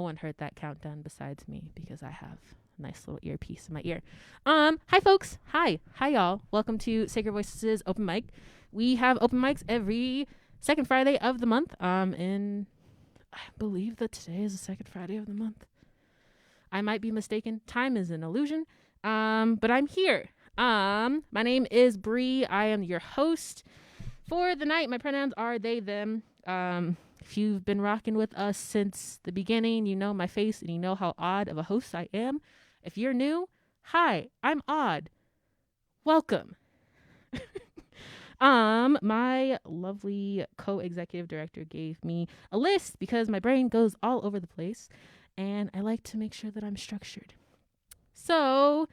one heard that countdown besides me because I have a nice little earpiece in my ear. Hi folks. Hi y'all. Welcome to Sacred Voices Open Mic. We have open mics every second Friday of the month. And I believe that today is the second Friday of the month. I might be mistaken. Time is an illusion. But I'm here. My name is Bree. I am your host for the night. My pronouns are they, them. If you've been rocking with us since the beginning, you know my face and you know how odd of a host I am. If you're new, hi, I'm odd. Welcome. My lovely co-executive director gave me a list because my brain goes all over the place and I like to make sure that I'm structured. So,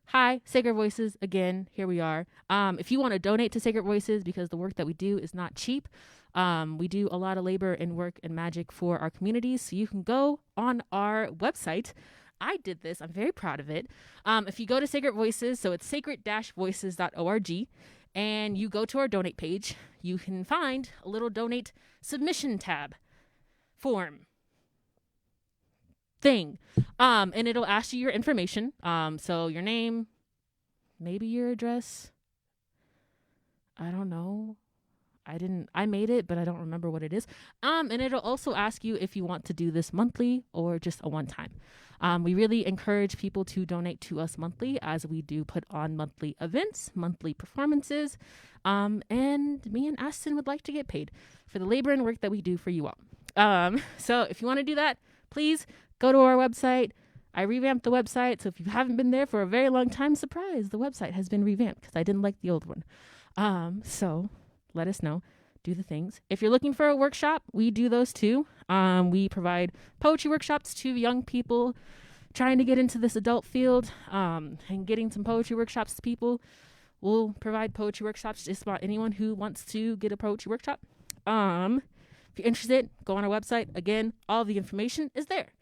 hi, Sacred Voices. Again, here we are. If you want to donate to Sacred Voices because the work that we do is not cheap, we do a lot of labor and work and magic for our communities. So you can go on our website. I did this. I'm very proud of it. If you go to Sacred Voices, so it's sacred-voices.org, and you go to our donate page, you can find a little donate submission tab form thing. And it'll ask you your information. So your name, maybe your address. I don't know. I made it, but I don't remember what it is. And it'll also ask you if you want to do this monthly or just a one time. We really encourage people to donate to us monthly as we do put on monthly events, monthly performances. And me and Aston would like to get paid for the labor and work that we do for you all. So if you want to do that, please go to our website. I revamped the website. So if you haven't been there for a very long time, surprise, the website has been revamped because I didn't like the old one. So let us know. Do the things. If you're looking for a workshop, we do those too. We provide poetry workshops to young people trying to get into this adult field, and getting some poetry workshops to people. We'll provide poetry workshops to just about anyone who wants to get a poetry workshop. If you're interested, go on our website. Again, all the information is there.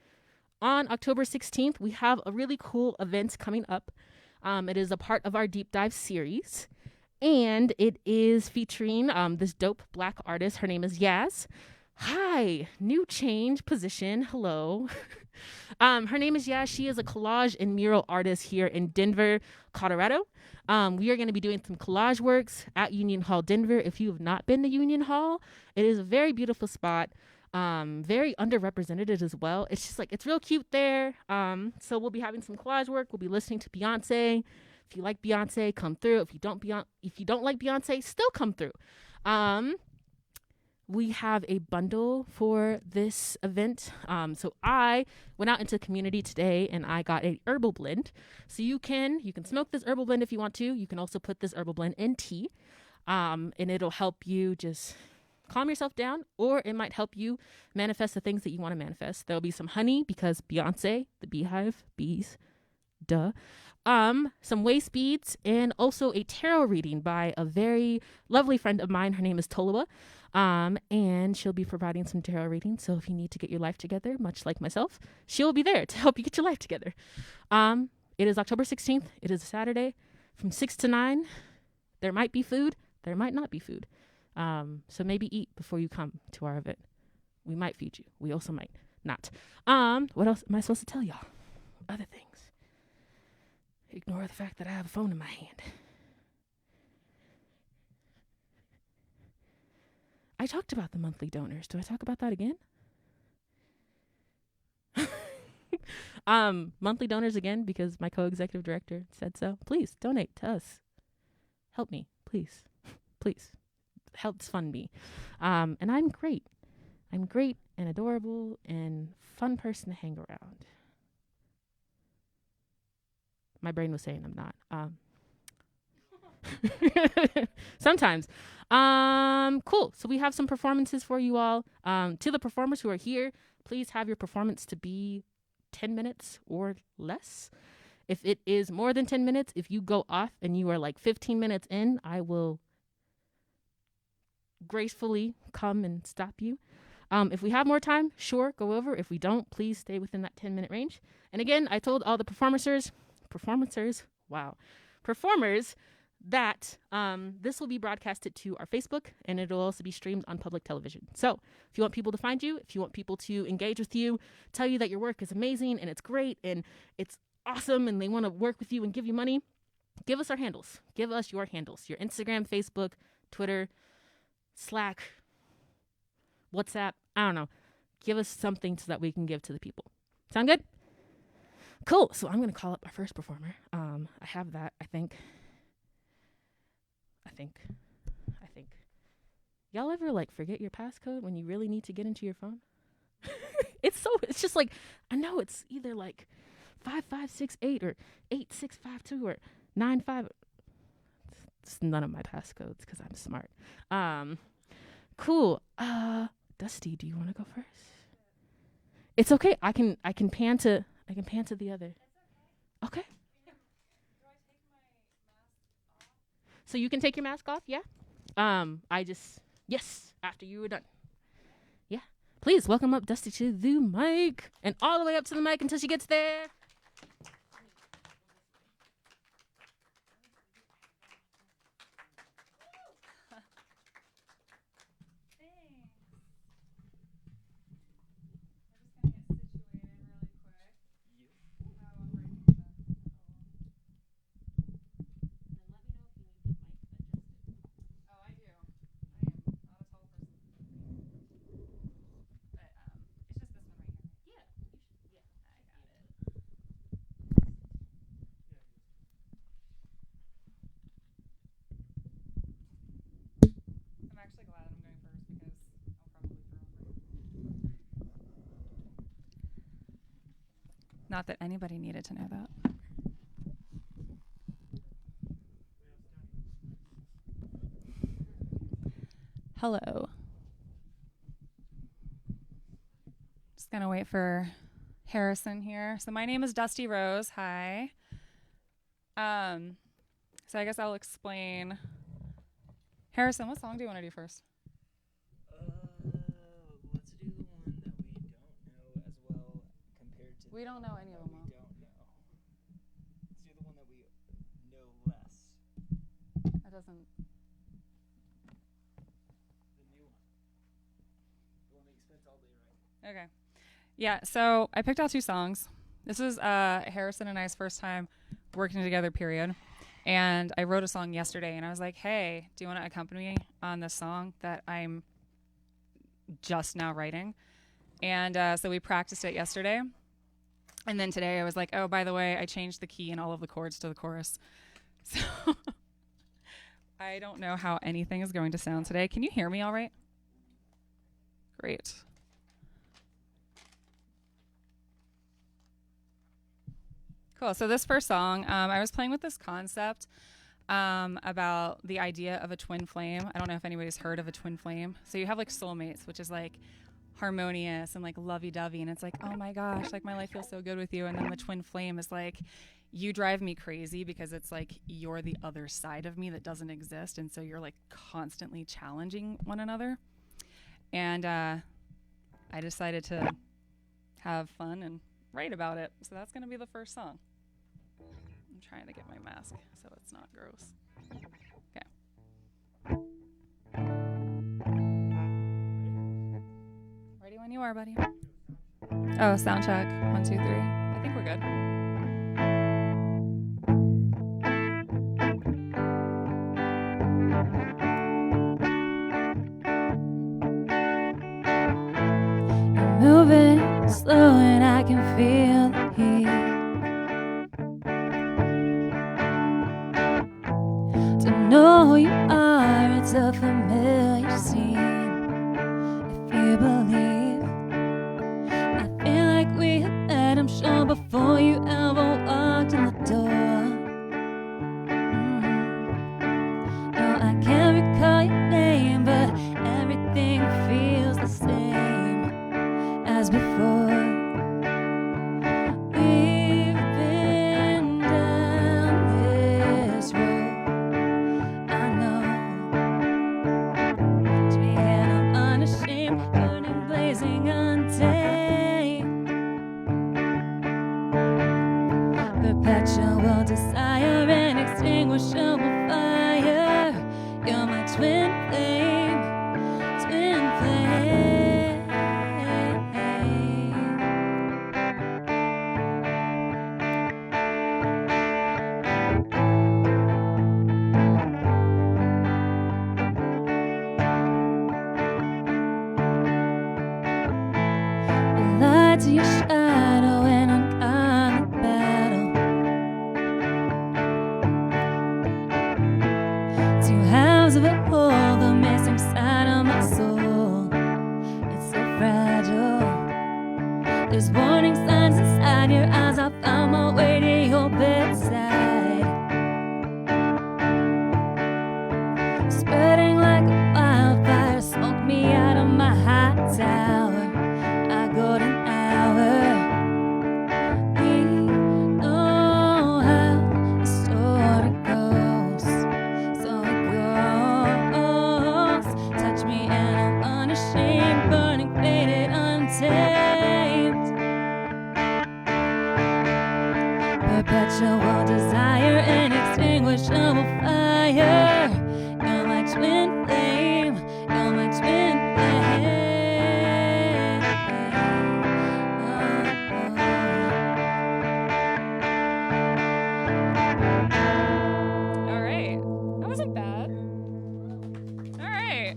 On October 16th, we have a really cool event coming up. It is a part of our deep dive series. And it is featuring this dope Black artist. Her name is Yaz. Hi, new change position. Hello. Her name is Yaz. She is a collage and mural artist here in Denver, Colorado. We are going to be doing some collage works at Union Hall, Denver. If you have not been to Union Hall, it is a very beautiful spot. Very underrepresented as well. It's just it's real cute there. So we'll be having some collage work. We'll be listening to Beyonce. If you like Beyonce, come through. If you don't like Beyonce, still come through. We have a bundle for this event. So I went out into the community today and I got a herbal blend. So you can smoke this herbal blend if you want to. You can also put this herbal blend in tea. And it'll help you just calm yourself down, or it might help you manifest the things that you want to manifest. There'll be some honey because Beyonce, the beehive, bees, duh. Some waist beads, and also a tarot reading by a very lovely friend of mine. Her name is Tolua. And she'll be providing some tarot readings. So if you need to get your life together, much like myself, she'll be there to help you get your life together. It is October 16th. It is a Saturday from 6 to 9. There might be food. There might not be food. So maybe eat before you come to our event. We might feed you. We also might not. What else am I supposed to tell y'all? Other things. Ignore the fact that I have a phone in my hand. I talked about the monthly donors. Do I talk about that again? Monthly donors again because my co-executive director said so. Please donate to us. Help me, please. Please. Helps fund me. And I'm great. I'm great and adorable and fun person to hang around. My brain was saying I'm not. Sometimes. Cool. So we have some performances for you all. To the performers who are here, please have your performance to be 10 minutes or less. If it is more than 10 minutes, if you go off and you are 15 minutes in, I will gracefully come and stop you. If we have more time, sure, go over. If we don't, please stay within that 10-minute range. And again, I told all the performers that, this will be broadcasted to our Facebook, and it'll also be streamed on public television. So if you want people to find you, if you want people to engage with you, tell you that your work is amazing and it's great and it's awesome and they want to work with you and give you money, give us our handles. Give us your handles. Your Instagram, Facebook, Twitter, Slack, WhatsApp. I don't know. Give us something so that we can give to the people. Sound good? Cool. So I'm going to call up our first performer. I have that, I think. Y'all ever like forget your passcode when you really need to get into your phone? It's just like, I know it's either like 5568 or 8652 or 95. It's none of my passcodes because I'm smart. Cool. Dusty, do you want to go first? It's okay. I can pan to the other. Okay. Do I take my mask off? So you can take your mask off, yeah? Yes, after you were done. Yeah. Please welcome up Dusty to the mic and all the way up to the mic until she gets there. Actually glad I'm going first because I'll probably throw up. Not that anybody needed to know that. Hello. Just gonna wait for Harrison here. So my name is Dusty Rose. Hi. So I guess I'll explain. Harrison, what song do you want to do first? Let's do the one that we don't know as well compared to. We don't know any of them well. We don't know. Let's do the one that we know less. That doesn't. The new one. The one that you spent all day writing. Okay. Yeah, so I picked out 2 songs. This is Harrison and I's first time working together, period. And I wrote a song yesterday, and I was like, hey, do you want to accompany me on this song that I'm just now writing? And so we practiced it yesterday. And then today I was like, oh, by the way, I changed the key and all of the chords to the chorus. So I don't know how anything is going to sound today. Can you hear me all right? Great. Cool. So this first song, I was playing with this concept about the idea of a twin flame. I don't know if anybody's heard of a twin flame. So you have like soulmates, which is like harmonious and like lovey-dovey. And it's like, oh my gosh, like my life feels so good with you. And then the twin flame is like, you drive me crazy because it's like you're the other side of me that doesn't exist. And so you're like constantly challenging one another. And I decided to have fun and write about it. So that's going to be the first song. I'm trying to get my mask so it's not gross. Okay. Ready when you are, buddy. Oh, sound check. 1, 2, 3. I think we're good. Moving slow and I can feel the heat. To know who you are, it's a familiar scene. If you believe, I feel like we had met, I'm sure, before you ever walked in the door. No, I can't recall your name, but everything feels the same as before. We've been down this road, I know. Between I'm unashamed, burning, blazing, untamed. Perpetual desire, inextinguishable fire. to your shadow in ungodly battle. Two halves of a whole, the missing side of my soul. It's so fragile. There's warning signs inside your eyes. I found my way to your bedside, spreading like a wildfire. Smoke me out of my high tower. I golden hour. We know how the story goes, so it goes. Touch me and I'm unashamed, burning, faded, untamed. Perpetual desire, inextinguishable fire. You're my twin flame. You're my twin flame. All right. That wasn't bad. All right.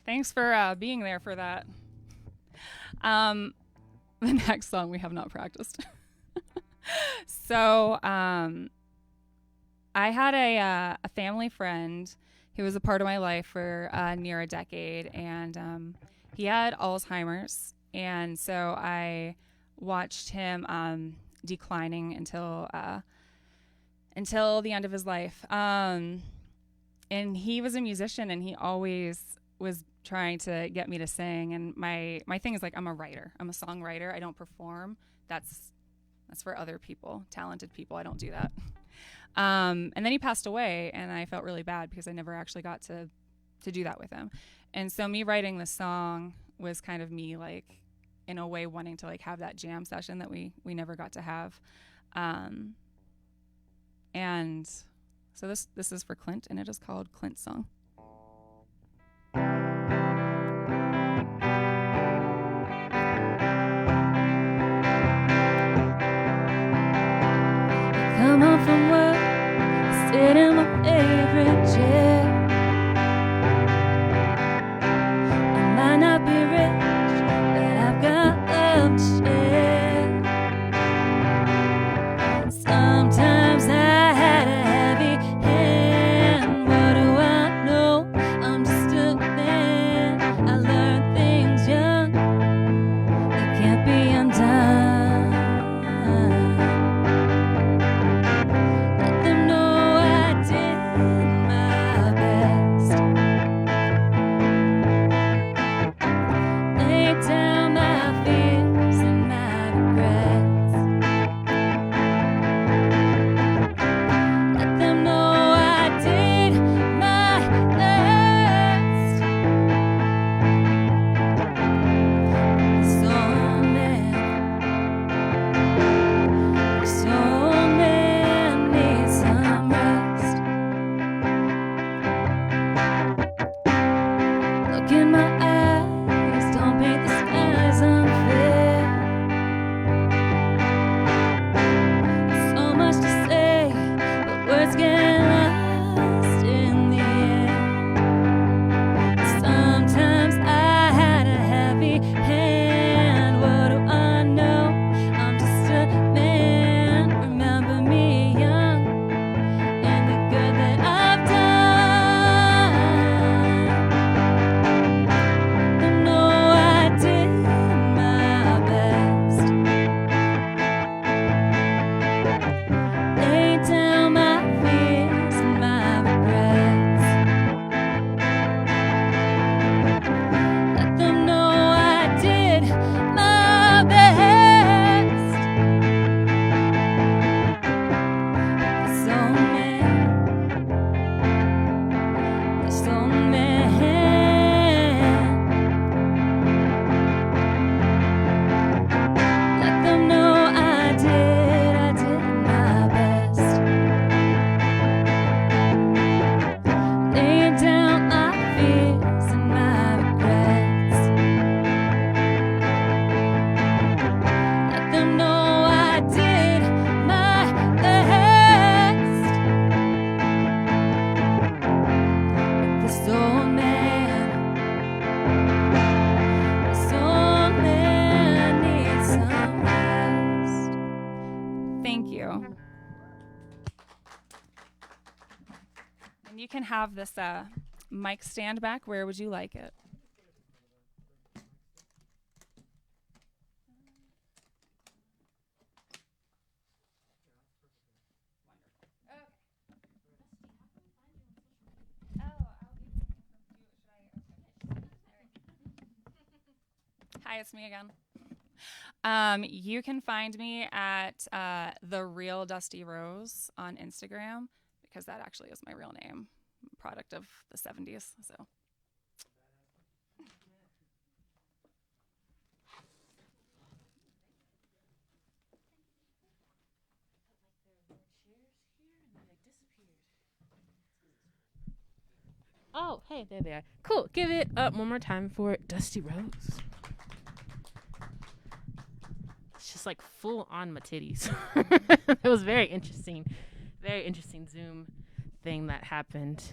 Thanks for being there for that. The next song we have not practiced. So I had a family friend who was a part of my life for near a decade, and he had Alzheimer's, and so I watched him declining until the end of his life. And he was a musician, and he always was trying to get me to sing. And my thing is, like, I'm a writer. I'm a songwriter. I don't perform. That's for other people, talented people. I don't do that. And then he passed away, and I felt really bad because I never actually got to do that with him. And so me writing this song was kind of me, like, in a way wanting to, like, have that jam session that we never got to have. And so this is for Clint, and it is called Clint's Song. Come home from work, sit in my favorite chair. I might not be rich, but I've got love to share. Sometimes I had a heavy hand. What do I know? I'm just a man. I learned things young that can't be undone. Let them know I did my best. Lay down my fears and my regrets. Let them know I did my best. So man needs some rest. Look in my eyes, don't paint the skies unfair. you can have this mic stand back. Where would you like it? Hi, it's me again. You can find me at The Real Dusty Rose on Instagram, because that actually is my real name, product of the 70s. So. Oh, hey, there they are. Cool. Give it up one more time for Dusty Rose. It's just like full on my titties. It was very interesting Zoom thing that happened.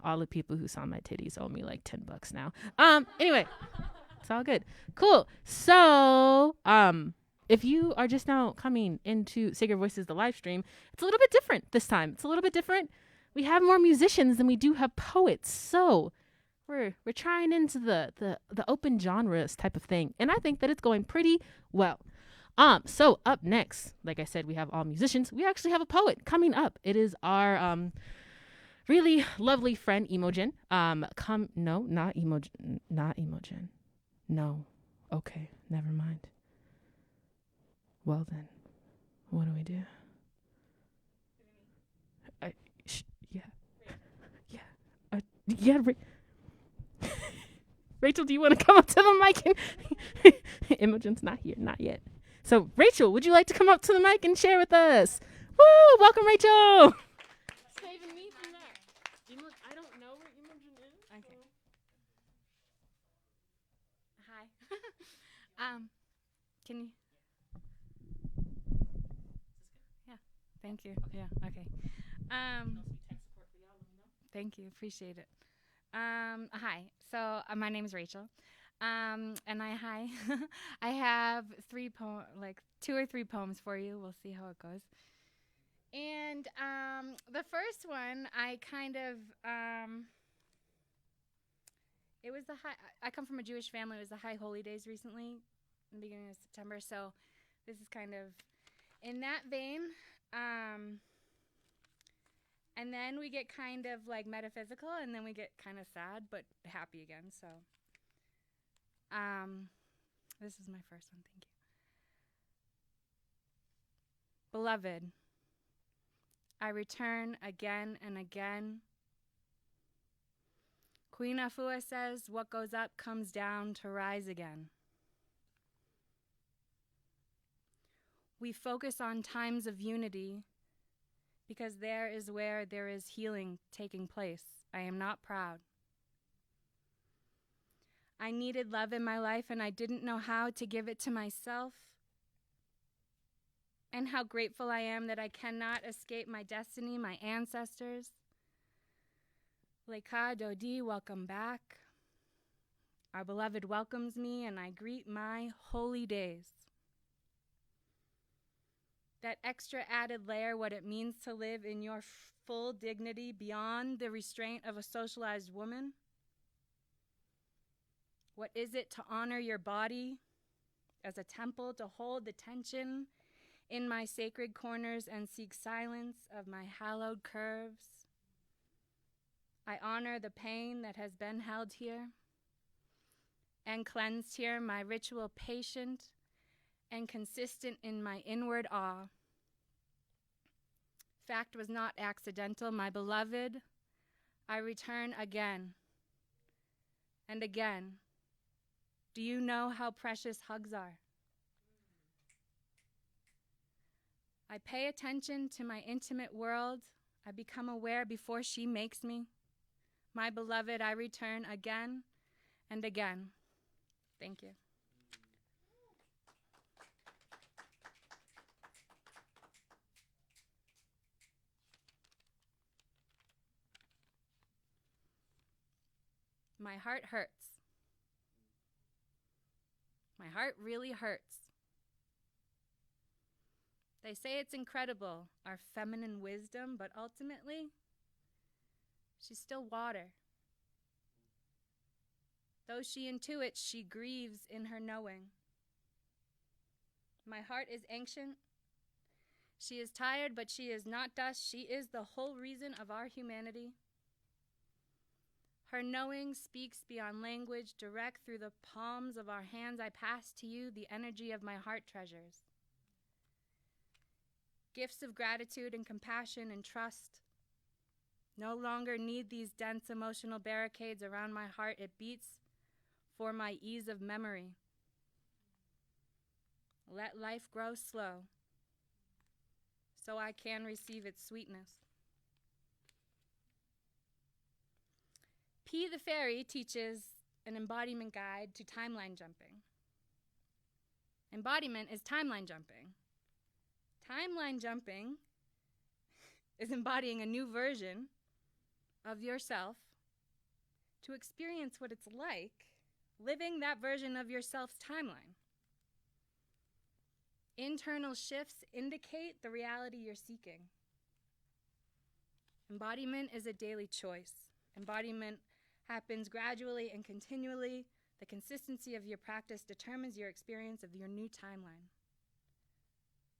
All the people who saw my titties owe me like $10 now. Anyway, it's all good. Cool. So, if you are just now coming into Sacred Voices, the live stream, it's a little bit different this time. It's a little bit different. We have more musicians than we do have poets. So we're trying into the open genres type of thing. And I think that it's going pretty well. So up next, like I said, we have all musicians. We actually have a poet coming up. It is our really lovely friend Imogen. No, not Imogen. No. Okay, never mind. Well then, what do we do? Rachel, do you want to come up to the mic? And Imogen's not here, not yet. So, Rachel, would you like to come up to the mic and share with us? Woo! Welcome, Rachel. Saving me from that. I don't know where Imogen is. Okay. Hi. Can you? Yeah. Thank you. Yeah. Okay. Thank you. Appreciate it. Hi. So my name is Rachel. And I have 2 or 3 poems for you. We'll see how it goes. And the first one, I kind of it was I come from a Jewish family. It was the High Holy Days recently, in the beginning of September. So this is kind of in that vein. And then we get kind of like metaphysical, and then we get kind of sad, but happy again. So this is my first one. Thank you. Beloved, I return again and again. Queen Afua says, what goes up comes down to rise again. We focus on times of unity, because there is where there is healing taking place. I am not proud. I needed love in my life, and I didn't know how to give it to myself. And how grateful I am that I cannot escape my destiny, my ancestors. Leka Dodi, welcome back. Our beloved welcomes me, and I greet my holy days. That extra added layer, what it means to live in your full dignity beyond the restraint of a socialized woman. What is it to honor your body as a temple, to hold the tension in my sacred corners and seek silence of my hallowed curves? I honor the pain that has been held here and cleansed here, my ritual patient and consistent in my inward awe. Fact was not accidental, my beloved. I return again and again. Do you know how precious hugs are? I pay attention to my intimate world. I become aware before she makes me. My beloved, I return again and again. Thank you. My heart hurts. My heart really hurts. They say it's incredible, our feminine wisdom, but ultimately, She's still water. Though she intuits, she grieves in her knowing. My heart is ancient. She is tired, but she is not dust. She is the whole reason of our humanity. Her knowing speaks beyond language, direct through the palms of our hands. I pass to you the energy of my heart treasures. Gifts of gratitude and compassion and trust. No longer need these dense emotional barricades around my heart. It beats for my ease of memory. Let life grow slow so I can receive its sweetness. P the Fairy teaches an embodiment guide to timeline jumping. Embodiment is timeline jumping. Timeline jumping is embodying a new version of yourself to experience what it's like living that version of yourself's timeline. Internal shifts indicate the reality you're seeking. Embodiment is a daily choice. Embodiment happens gradually and continually. The consistency of your practice determines your experience of your new timeline.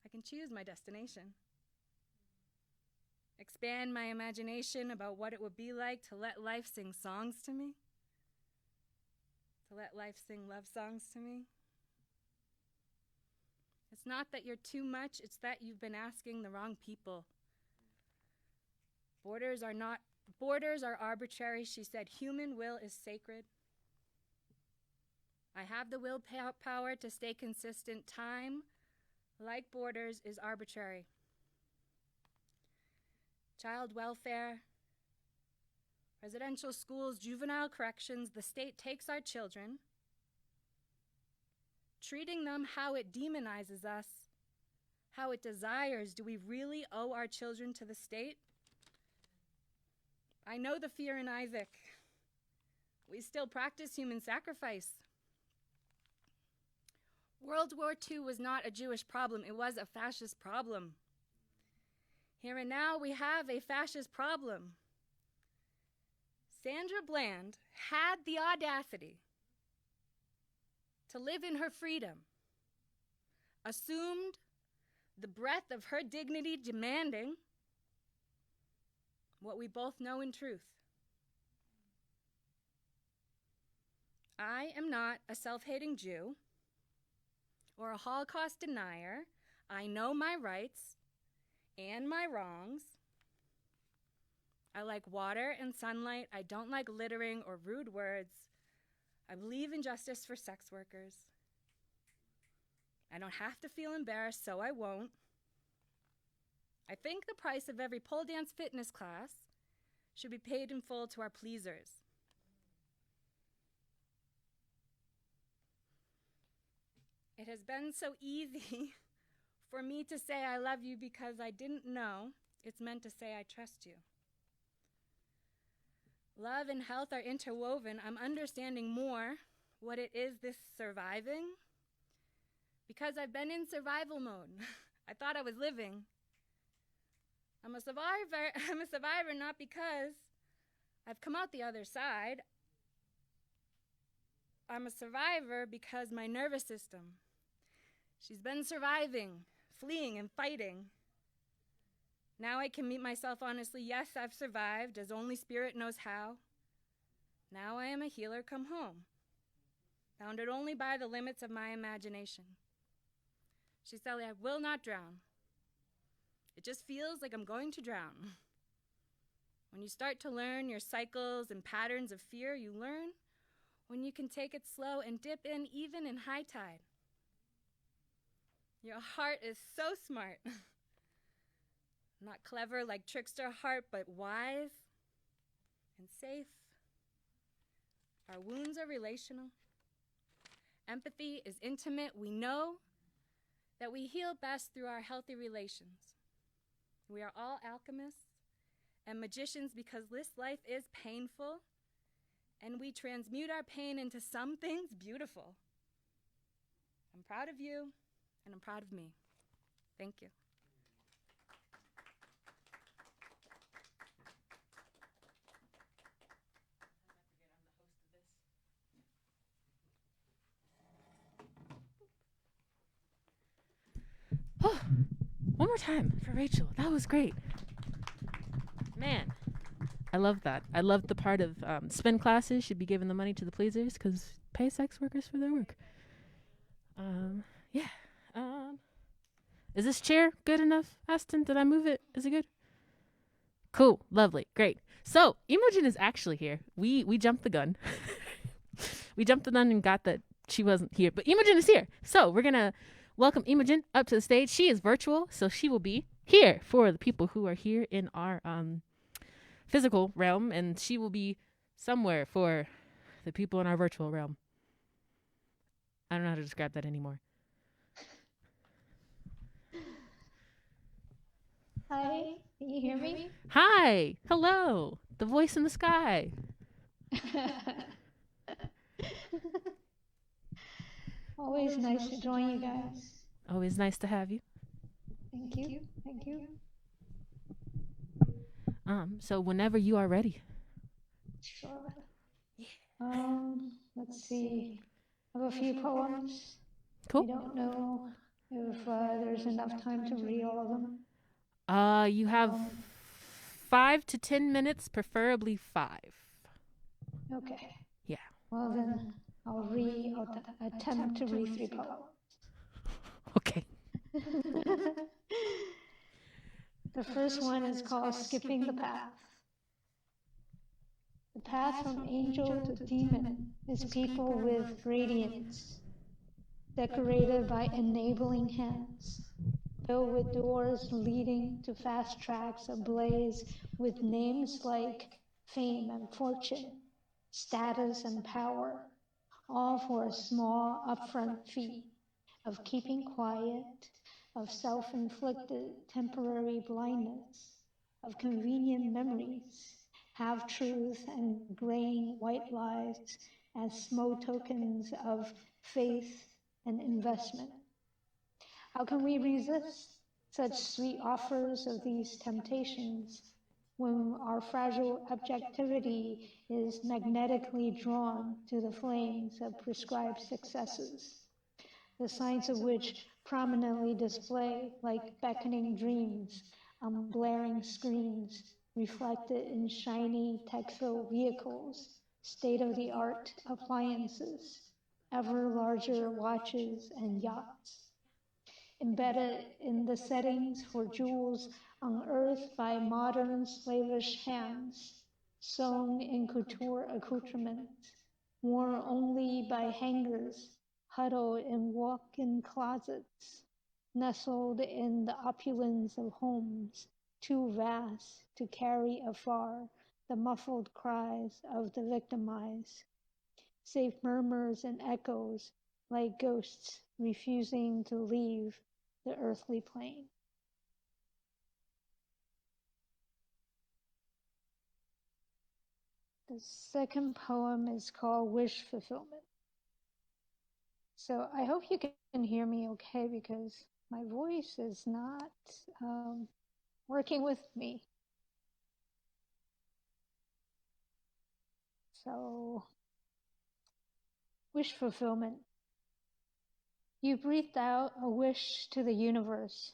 I can choose my destination. Expand my imagination about what it would be like to let life sing songs to me. To let life sing love songs to me. It's not that you're too much, it's that you've been asking the wrong people. Borders are arbitrary, she said. Human will is sacred. I have the willpower to stay consistent. Time, like borders, is arbitrary. Child welfare, residential schools, juvenile corrections, the state takes our children, treating them how it demonizes us, how it desires. Do we really owe our children to the state? I know the fear in Isaac. We still practice human sacrifice. World War II was not a Jewish problem, it was a fascist problem. Here and now we have a fascist problem. Sandra Bland had the audacity to live in her freedom, assumed the breadth of her dignity, demanding what we both know in truth. I am not a self-hating Jew or a Holocaust denier. I know my rights and my wrongs. I like water and sunlight. I don't like littering or rude words. I believe in justice for sex workers. I don't have to feel embarrassed, so I won't. I think the price of every pole dance fitness class should be paid in full to our pleasers. It has been so easy for me to say I love you because I didn't know it's meant to say I trust you. Love and health are interwoven. I'm understanding more what it is this surviving because I've been in survival mode. I thought I was living. I'm a survivor. I'm a survivor not because I've come out the other side. I'm a survivor because my nervous system, she's been surviving, fleeing and fighting. Now I can meet myself honestly. Yes, I've survived as only Spirit knows how. Now I am a healer come home, bounded only by the limits of my imagination. She said, I will not drown. It just feels like I'm going to drown. When you start to learn your cycles and patterns of fear, you learn when you can take it slow and dip in even in high tide. Your heart is so smart. Not clever like trickster heart, but wise and safe. Our wounds are relational. Empathy is intimate. We know that we heal best through our healthy relations. We are all alchemists and magicians because this life is painful, and we transmute our pain into some things beautiful. I'm proud of you, and I'm proud of me. Thank you. time for Rachel. That was great. Man, I love that. I love the part of spin classes should be giving the money to the pleasers because pay sex workers for their work. Yeah. Is this chair good enough, Aston? Did I move it? Is it good? Cool. Lovely. Great. So Imogen is actually here. We jumped the gun. We jumped the gun and got that she wasn't here, but Imogen is here. So we're gonna welcome Imogen up to the stage. She is virtual, so she will be here for the people who are here in our physical realm, and she will be somewhere for the people in our virtual realm. I don't know how to describe that anymore. Hi, can you hear me? Hi. Hello. The voice in the sky. Always nice to join you guys. Always nice to have you. Thank you. Thank you. So whenever you are ready. Sure. Let's see. I have a few poems. Cool. I don't know if there's enough time to read all of them. You have 5 to 10 minutes, preferably 5. Okay. Yeah. Well then, I'll attempt to read 3 poems. Okay. The first one is called Skipping the Path. The path from angel to demon is people with radiance, decorated by enabling hands, filled with doors leading to fast tracks ablaze with names like fame and fortune, status and power, all for a small upfront fee of keeping quiet, of self-inflicted temporary blindness, of convenient memories, half-truth and graying white lies as small tokens of faith and investment. How can we resist such sweet offers of these temptations when our fragile objectivity is magnetically drawn to the flames of prescribed successes, the signs of which prominently display like beckoning dreams on blaring screens reflected in shiny Texel vehicles, state-of-the-art appliances, ever larger watches and yachts, embedded in the settings for jewels unearthed by modern slavish hands, sewn in couture accoutrements, worn only by hangers huddled in walk-in closets, nestled in the opulence of homes too vast to carry afar the muffled cries of the victimized, save murmurs and echoes like ghosts refusing to leave the earthly plane. The second poem is called Wish Fulfillment. So I hope you can hear me okay because my voice is not working with me. So, wish fulfillment. You breathed out a wish to the universe,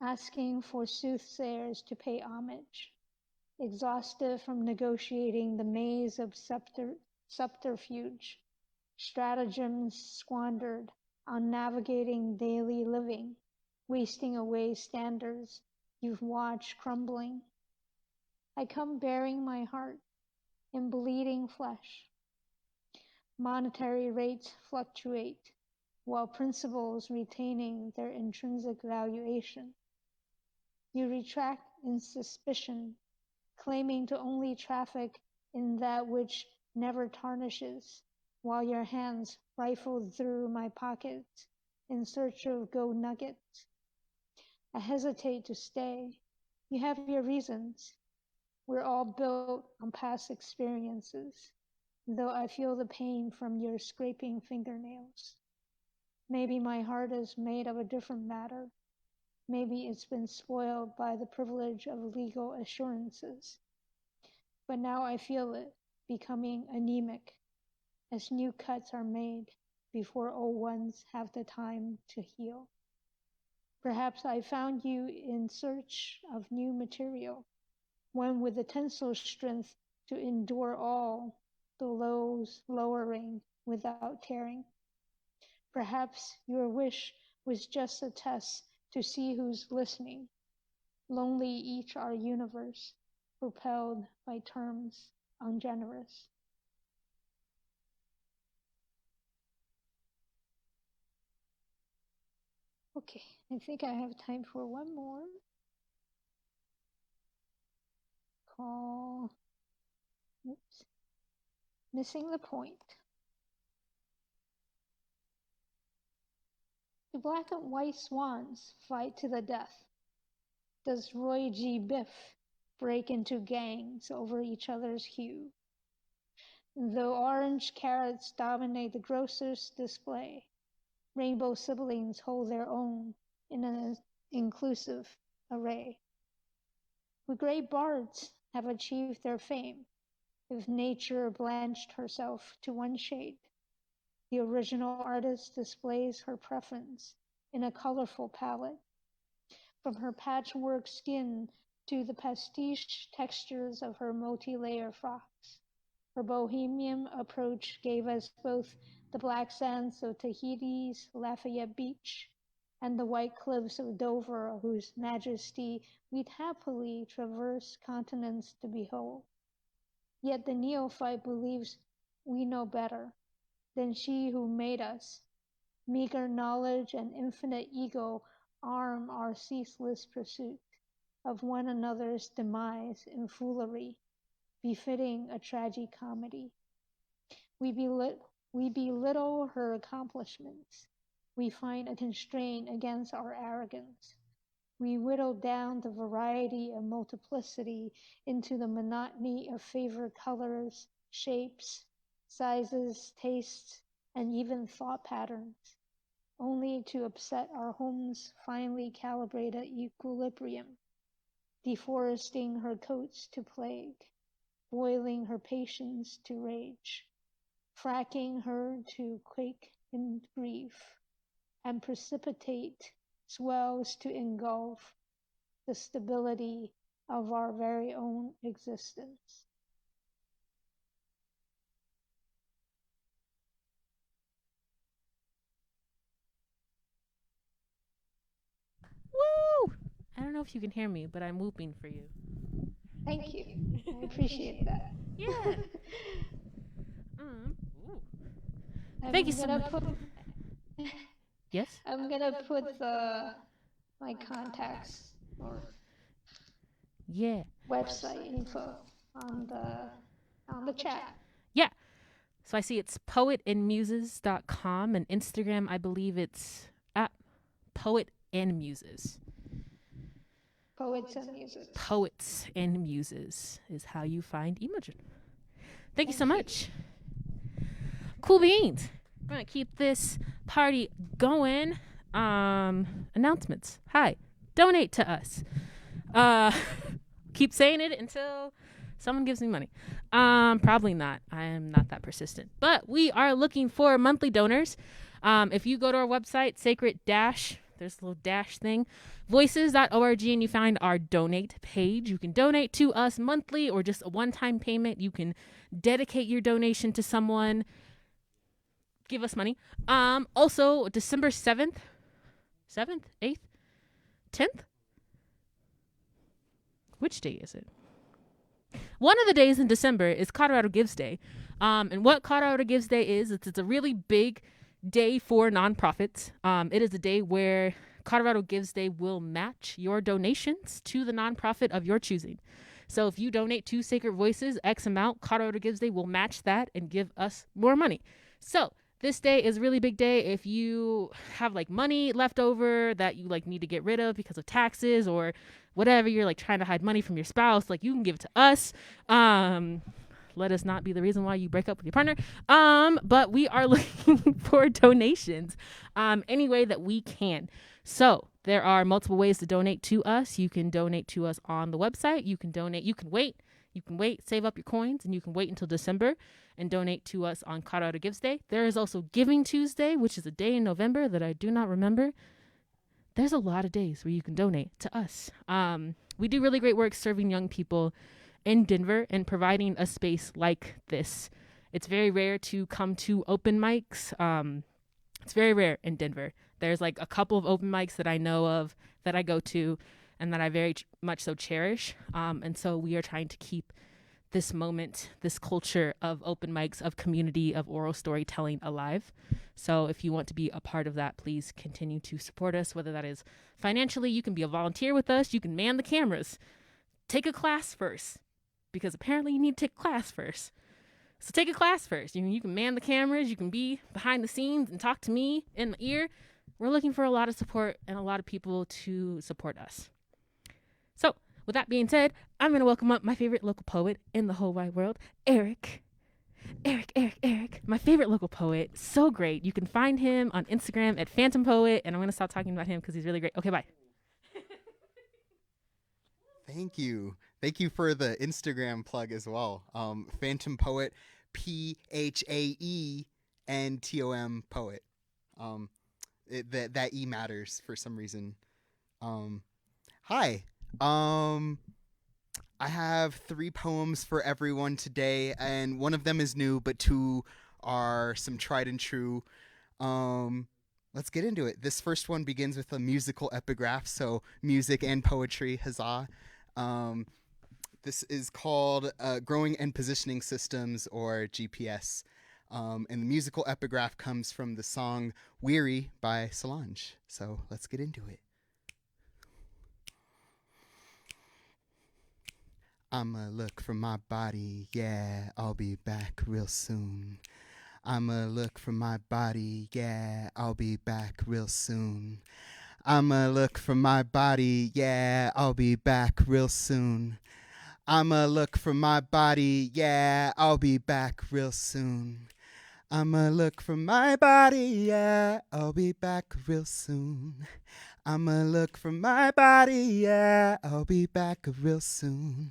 asking for soothsayers to pay homage, exhausted from negotiating the maze of subterfuge, stratagems squandered on navigating daily living, wasting away standards you've watched crumbling. I come bearing my heart in bleeding flesh. Monetary rates fluctuate, while principles retaining their intrinsic valuation. You retract in suspicion, claiming to only traffic in that which never tarnishes, while your hands rifle through my pockets in search of gold nuggets. I hesitate to stay. You have your reasons. We're all built on past experiences, though I feel the pain from your scraping fingernails. Maybe my heart is made of a different matter. Maybe it's been spoiled by the privilege of legal assurances. But now I feel it becoming anemic as new cuts are made before old ones have the time to heal. Perhaps I found you in search of new material, one with the tensile strength to endure all the lows lowering without tearing. Perhaps your wish was just a test to see who's listening. Lonely each our universe, propelled by terms ungenerous. Okay, I think I have time for one more. Call, oops, missing the point. Do black and white swans fight to the death? Does Roy G. Biff break into gangs over each other's hue? Though orange carrots dominate the grocer's display, rainbow siblings hold their own in an inclusive array. Would great bards have achieved their fame if nature blanched herself to one shade? The original artist displays her preference in a colorful palette, from her patchwork skin to the pastiche textures of her multi-layer frocks. Her bohemian approach gave us both the black sands of Tahiti's Lafayette Beach and the white cliffs of Dover, whose majesty we'd happily traverse continents to behold. Yet the neophyte believes we know better than she who made us. Meager knowledge and infinite ego arm our ceaseless pursuit of one another's demise in foolery, befitting a tragicomedy. We belittle her accomplishments. We find a constraint against our arrogance. We whittle down the variety and multiplicity into the monotony of favorite colors, shapes, sizes, tastes, and even thought patterns, only to upset our home's finely calibrated equilibrium, deforesting her coats to plague, boiling her patience to rage, fracking her to quake in grief, and precipitate swells to engulf the stability of our very own existence. Woo! I don't know if you can hear me, but I'm whooping for you. Thank you. I appreciate that. Yeah. Ooh. I'm Thank you so gonna much. put, Yes? I'm gonna put my contacts or Yeah. website info on the chat. Yeah. So I see it's poetandmuses.com, and Instagram, I believe it's at Poet and Muses. Poets and Muses. Poets and Muses is how you find Imogen. Thank you so much. Cool beans. We're going to keep this party going. Announcements. Hi. Donate to us. Keep saying it until someone gives me money. Probably not. I am not that persistent. But we are looking for monthly donors. If you go to our website, sacred dash, there's a little dash thing, voices.org, and you find our donate page. You can donate to us monthly or just a one-time payment. You can dedicate your donation to someone. Give us money. Also, December 7th, 8th, 10th? Which day is it? One of the days in December is Colorado Gives Day. And what Colorado Gives Day is, it's a really big day for nonprofits. It is a day where Colorado Gives Day will match your donations to the nonprofit of your choosing. So if you donate to Sacred Voices X amount, Colorado Gives Day will match that and give us more money. So this day is a really big day. If you have like money left over that you like need to get rid of because of taxes or whatever, you're like trying to hide money from your spouse, like you can give it to us. Let us not be the reason why you break up with your partner. But we are looking for donations any way that we can. So there are multiple ways to donate to us. You can donate to us on the website. You can donate. You can wait, save up your coins, and you can wait until December and donate to us on Colorado Gives Day. There is also Giving Tuesday, which is a day in November that I do not remember. there's a lot of days where you can donate to us. We do really great work serving young people in Denver and providing a space like this. It's very rare to come to open mics. It's very rare in Denver. There's like a couple of open mics that I know of that I go to and that I very much so cherish. And so we are trying to keep this moment, this culture of open mics, of community, of oral storytelling alive. So if you want to be a part of that, please continue to support us, whether that is financially. You can be a volunteer with us. You can man the cameras. Take a class first, because apparently you need to take a class first. So take a class first. You can man the cameras. You can be behind the scenes and talk to me in the ear. We're looking for a lot of support and a lot of people to support us. So with that being said, I'm going to welcome up my favorite local poet in the whole wide world, Eric. Eric, my favorite local poet. So great. You can find him on Instagram at Phantom Poet, and I'm going to stop talking about him because he's really great. Okay, bye. Thank you. Thank you for the Instagram plug as well. Phantom Poet, PHAENTOM Poet. That E matters for some reason. Hi. I have 3 poems for everyone today, and one of them is new, but 2 are some tried and true. Let's get into it. This first one begins with a musical epigraph, so music and poetry, huzzah. This is called Growing and Positioning Systems, or GPS. And the musical epigraph comes from the song Weary by Solange. So let's get into it. I'ma look for my body, yeah, I'll be back real soon. I'ma look for my body, yeah, I'll be back real soon. I'ma look for my body, yeah, I'll be back real soon. I'ma look for my body, yeah, I'll be back real soon. I'ma look for my body, yeah, I'll be back real soon. I'ma look for my body, yeah, I'll be back real soon.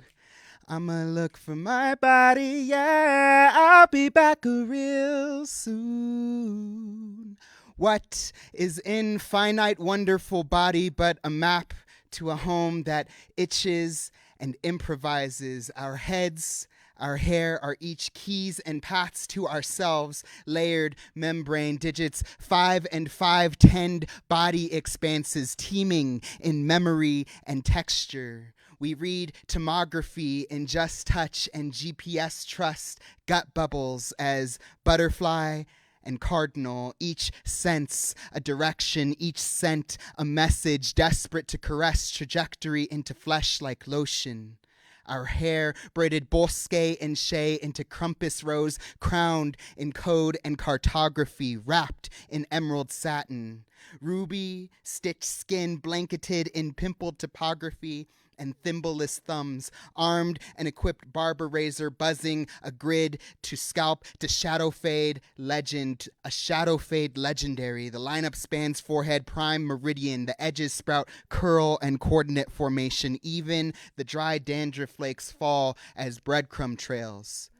I'ma look for my body, yeah, I'll be back real soon. What is infinite, wonderful body but a map to a home that itches and improvises? Our heads, our hair are each keys and paths to ourselves, layered membrane digits, 5 and 5 tend body expanses, teeming in memory and texture. We read tomography in just touch and GPS trust gut bubbles as butterfly and cardinal, each sense a direction, each scent a message, desperate to caress trajectory into flesh like lotion. Our hair braided bosque and shea into crumpus rose, crowned in code and cartography, wrapped in emerald satin. Ruby stitched skin blanketed in pimpled topography and thimbleless thumbs, armed and equipped barber razor, buzzing a grid to scalp to shadow fade legend, a shadow fade legendary. The lineup spans forehead, prime meridian, the edges sprout curl and coordinate formation. Even the dry dandruff flakes fall as breadcrumb trails,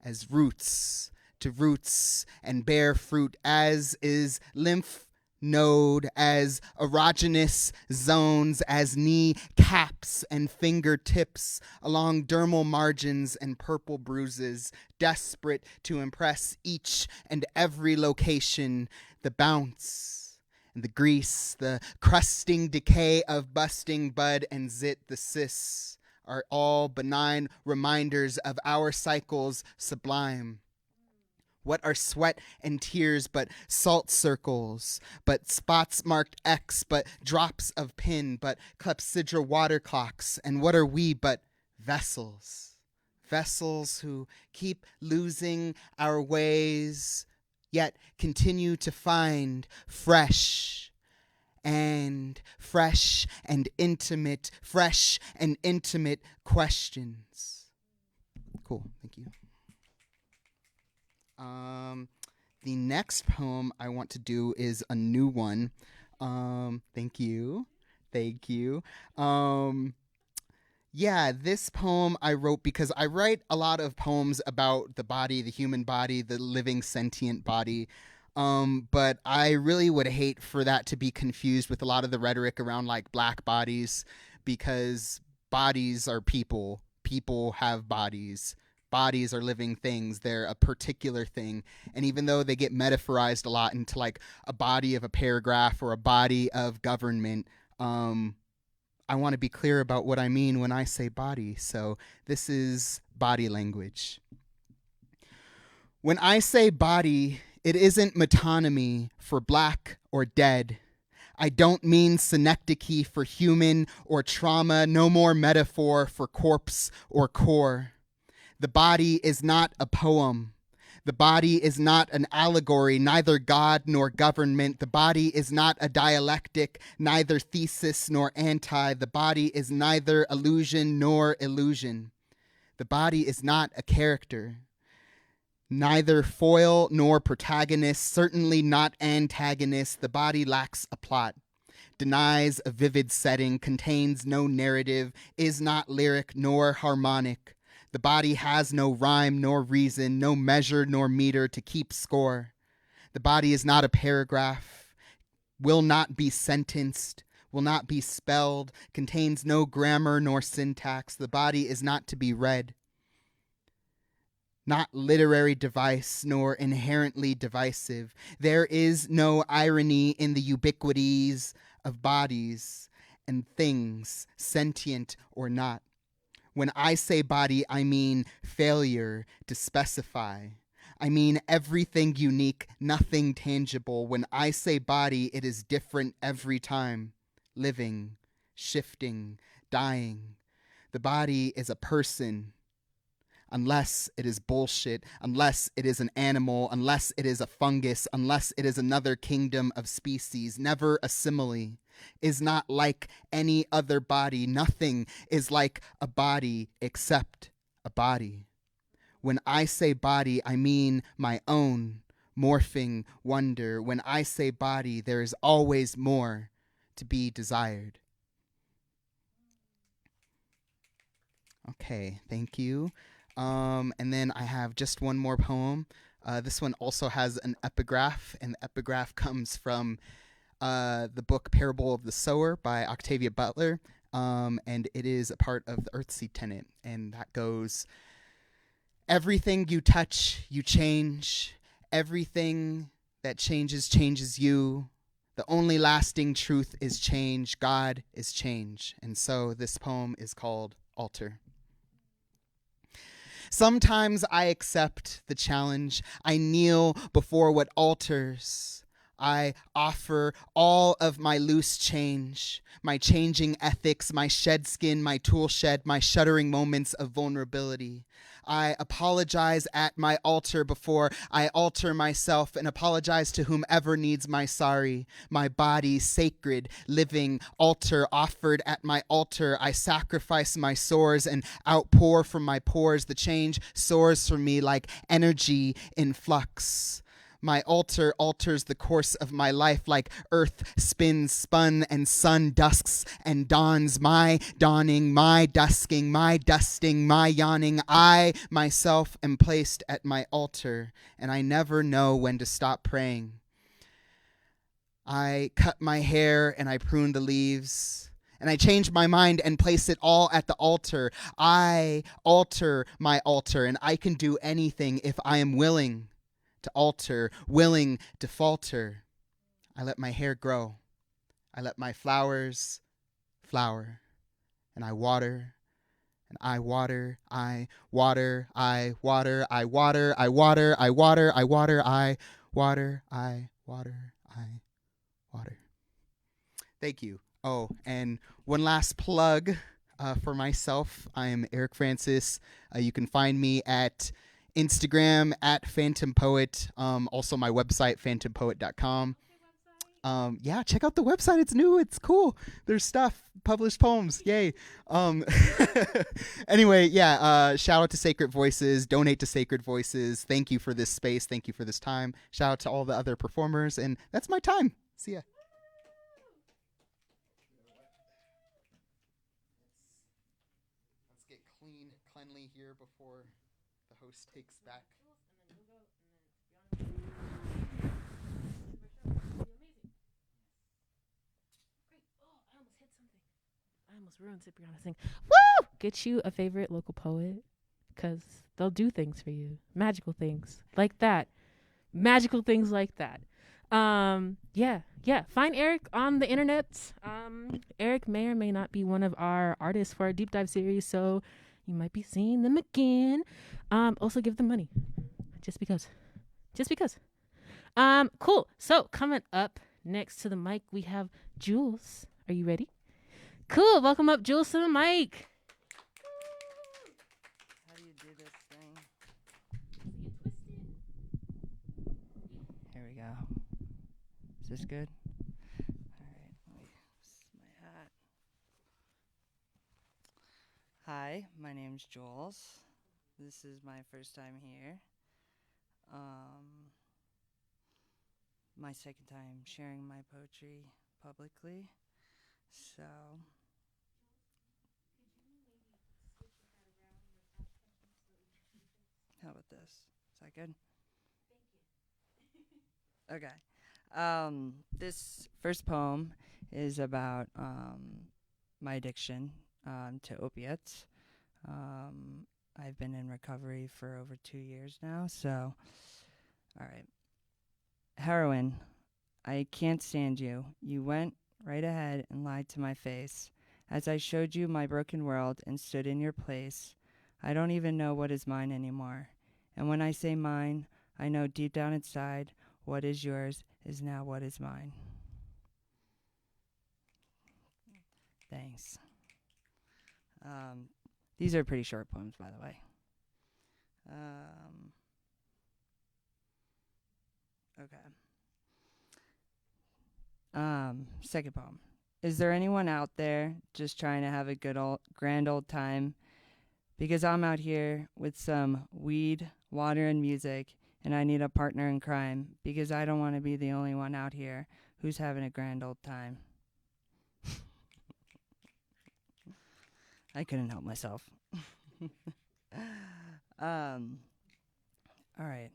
as roots to roots and bear fruit, as is lymph node, as erogenous zones, as knee caps and fingertips along dermal margins and purple bruises, desperate to impress each and every location. The bounce and the grease, the crusting decay of busting bud and zit, the cis, are all benign reminders of our cycles sublime. What are sweat and tears but salt circles, but spots marked X, but drops of pin, but clepsydra water clocks? And what are we but vessels? Vessels who keep losing our ways, yet continue to find fresh and intimate questions. Cool, thank you. The next poem I want to do is a new one. Thank you. Yeah, this poem I wrote because I write a lot of poems about the body, the human body, the living sentient body. But I really would hate for that to be confused with a lot of the rhetoric around like black bodies, because bodies are people. People have bodies. Bodies are living things. They're a particular thing. And even though they get metaphorized a lot into like a body of a paragraph or a body of government, I want to be clear about what I mean when I say body. So this is body language. When I say body, it isn't metonymy for black or dead. I don't mean synecdoche for human or trauma, no more metaphor for corpse or core. The body is not a poem. The body is not an allegory, neither God nor government. The body is not a dialectic, neither thesis nor anti. The body is neither illusion nor illusion. The body is not a character. Neither foil nor protagonist, certainly not antagonist. The body lacks a plot, denies a vivid setting, contains no narrative, is not lyric nor harmonic. The body has no rhyme nor reason, no measure nor meter to keep score. The body is not a paragraph, will not be sentenced, will not be spelled, contains no grammar nor syntax. The body is not to be read. Not literary device, nor inherently divisive. There is no irony in the ubiquities of bodies and things, sentient or not. When I say body, I mean failure to specify. I mean everything unique, nothing tangible. When I say body, it is different every time. Living, shifting, dying. The body is a person. Unless it is bullshit, unless it is an animal, unless it is a fungus, unless it is another kingdom of species, never a simile, is not like any other body. Nothing is like a body except a body. When I say body, I mean my own morphing wonder. When I say body, there is always more to be desired. Okay, thank you. And then I have just one more poem. This one also has an epigraph, and the epigraph comes from the book Parable of the Sower by Octavia Butler, and it is a part of the Earthseed tenet, and that goes, everything you touch, you change. Everything that changes, changes you. The only lasting truth is change. God is change. And so this poem is called Altar. Sometimes I accept the challenge. I kneel before what alters. I offer all of my loose change, my changing ethics, my shed skin, my tool shed, my shuddering moments of vulnerability. I apologize at my altar before I alter myself, and apologize to whomever needs my sorry. My body, sacred, living altar offered at my altar. I sacrifice my sores and outpour from my pores. The change soars from me like energy in flux. My altar alters the course of my life like earth spins, spun, and sun dusks and dawns. My dawning, my dusking, my dusting, my yawning. I myself am placed at my altar, and I never know when to stop praying. I cut my hair and I prune the leaves, and I change my mind and place it all at the altar. I alter my altar, and I can do anything if I am willing to alter, willing to falter. I let my hair grow. I let my flowers flower. And I water, and I water, I water, I water, I water, I water, I water, I water, I water, I water, I water. Thank you. Oh, and one last plug for myself. I am Eric Francis. You can find me at Instagram at Phantom Poet. Also my website, phantompoet.com. Yeah, check out the website. It's new. It's cool. There's stuff, published poems. Yay. Anyway, yeah, shout out to Sacred Voices. Donate to Sacred Voices. Thank you for this space. Thank you for this time. Shout out to all the other performers. And that's my time. See ya. Let's get cleanly here before the host takes back. almost ruined Cipriana's thing. Woo! Get you a favorite local poet, because they'll do things for you. Magical things like that. Magical things like that. Yeah. Find Eric on the internet. Eric may or may not be one of our artists for our deep dive series, so you might be seeing them again. Also give them money. Just because. Cool. So coming up next to the mic, we have Jules. Are you ready? Cool. Welcome up, Jules, to the mic. How do you do this thing? Here we go. Is this good? All right. This is my hat. Hi, my name's Jules. This is my first time here. My second time sharing my poetry publicly. So how about this? Is that good? Okay. This first poem is about my addiction to opiates. I've been in recovery for over 2 years now, so all right. Heroin, I can't stand you. You went right ahead and lied to my face. As I showed you my broken world and stood in your place, I don't even know what is mine anymore. And when I say mine, I know deep down inside what is yours is now what is mine. Thanks. These are pretty short poems, by the way. Okay. Second poem. Is there anyone out there just trying to have a grand old time? Because I'm out here with some weed, water, and music, and I need a partner in crime because I don't want to be the only one out here who's having a grand old time. I couldn't help myself. All right.